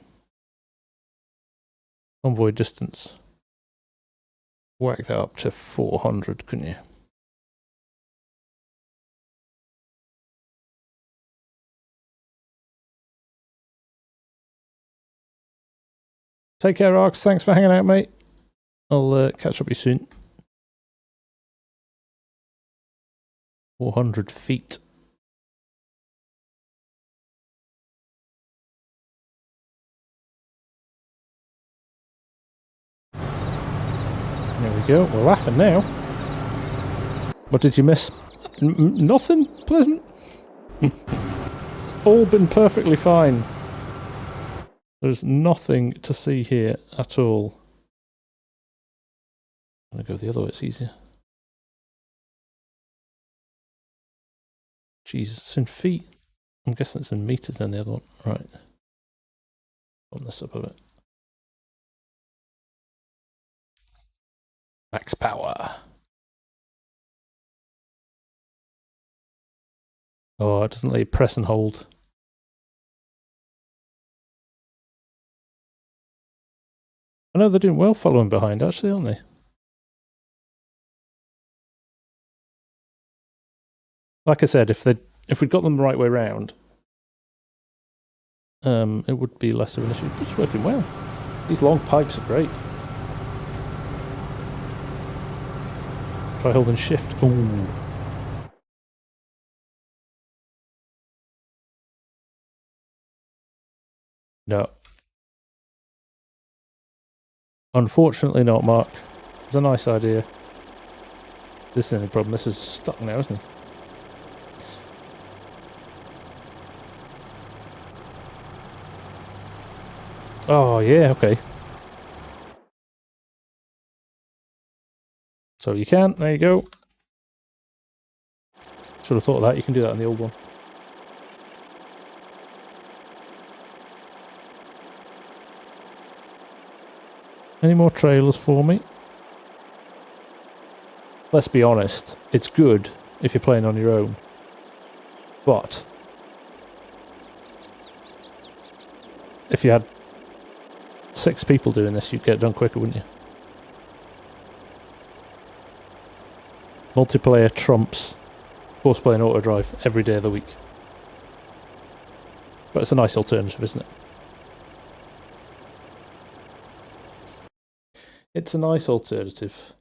Convoy distance. Whack that up to 400, couldn't you? Take care, Arx. Thanks for hanging out, mate. I'll catch up with you soon. 400 feet. There we go. We're laughing now. What did you miss? Nothing pleasant. It's all been perfectly fine. There's nothing to see here at all. I'm going to go the other way, it's easier. Jesus, it's in feet. I'm guessing it's in meters then, the other one. Right. Bump this up a bit. Max power. Oh, it doesn't let you press and hold. I know they're doing well following behind, actually, aren't they? Like I said, if we'd got them the right way round, it would be less of an issue. But it's working well. These long pipes are great. Try holding shift. Ooh. No. Unfortunately not, Mark. It's a nice idea. This is the only problem. This is stuck now, isn't it? Oh, yeah, okay. So you can. There you go. Should have thought of that. You can do that on the old one. Any more trailers for me? Let's be honest, it's good if you're playing on your own. But if you had 6 people doing this, you'd get it done quicker, wouldn't you? Multiplayer trumps horseplay and auto drive every day of the week. But it's a nice alternative, isn't it? It's a nice alternative.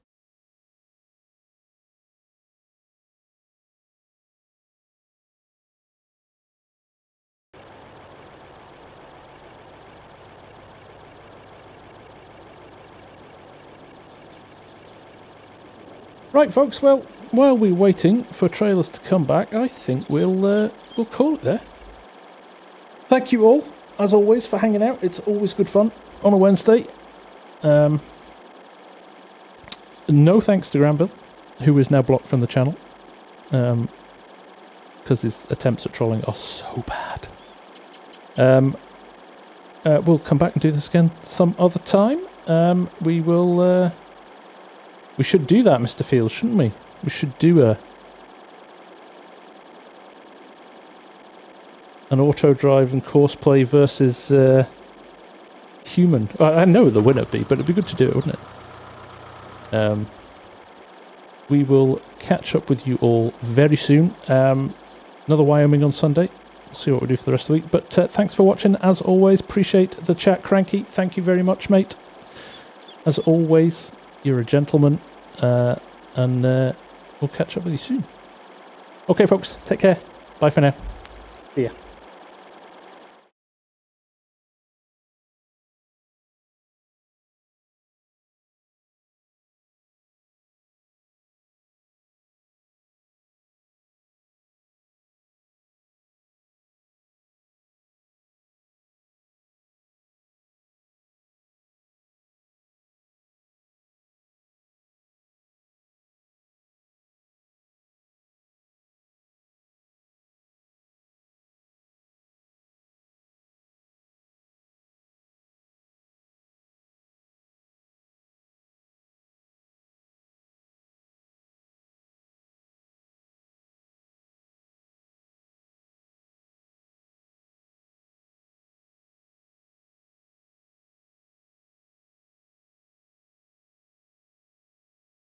Right, folks. Well, while we're waiting for trailers to come back, I think we'll call it there. Thank you all, as always, for hanging out. It's always good fun on a Wednesday. No thanks to Granville, who is now blocked from the channel, because his attempts at trolling are so bad. We'll come back and do this again some other time. We should do that, Mr. Fields, shouldn't we? We should do an auto drive and course play versus human. I know the winner would be, but it'd be good to do it, wouldn't it? We will catch up with you all very soon. Another Wyoming on Sunday. We'll see what we do for the rest of the week. But thanks for watching. As always, appreciate the chat, Cranky. Thank you very much, mate. As always, you're a gentleman. And we'll catch up with you soon. Okay, folks, take care. Bye for now. See ya.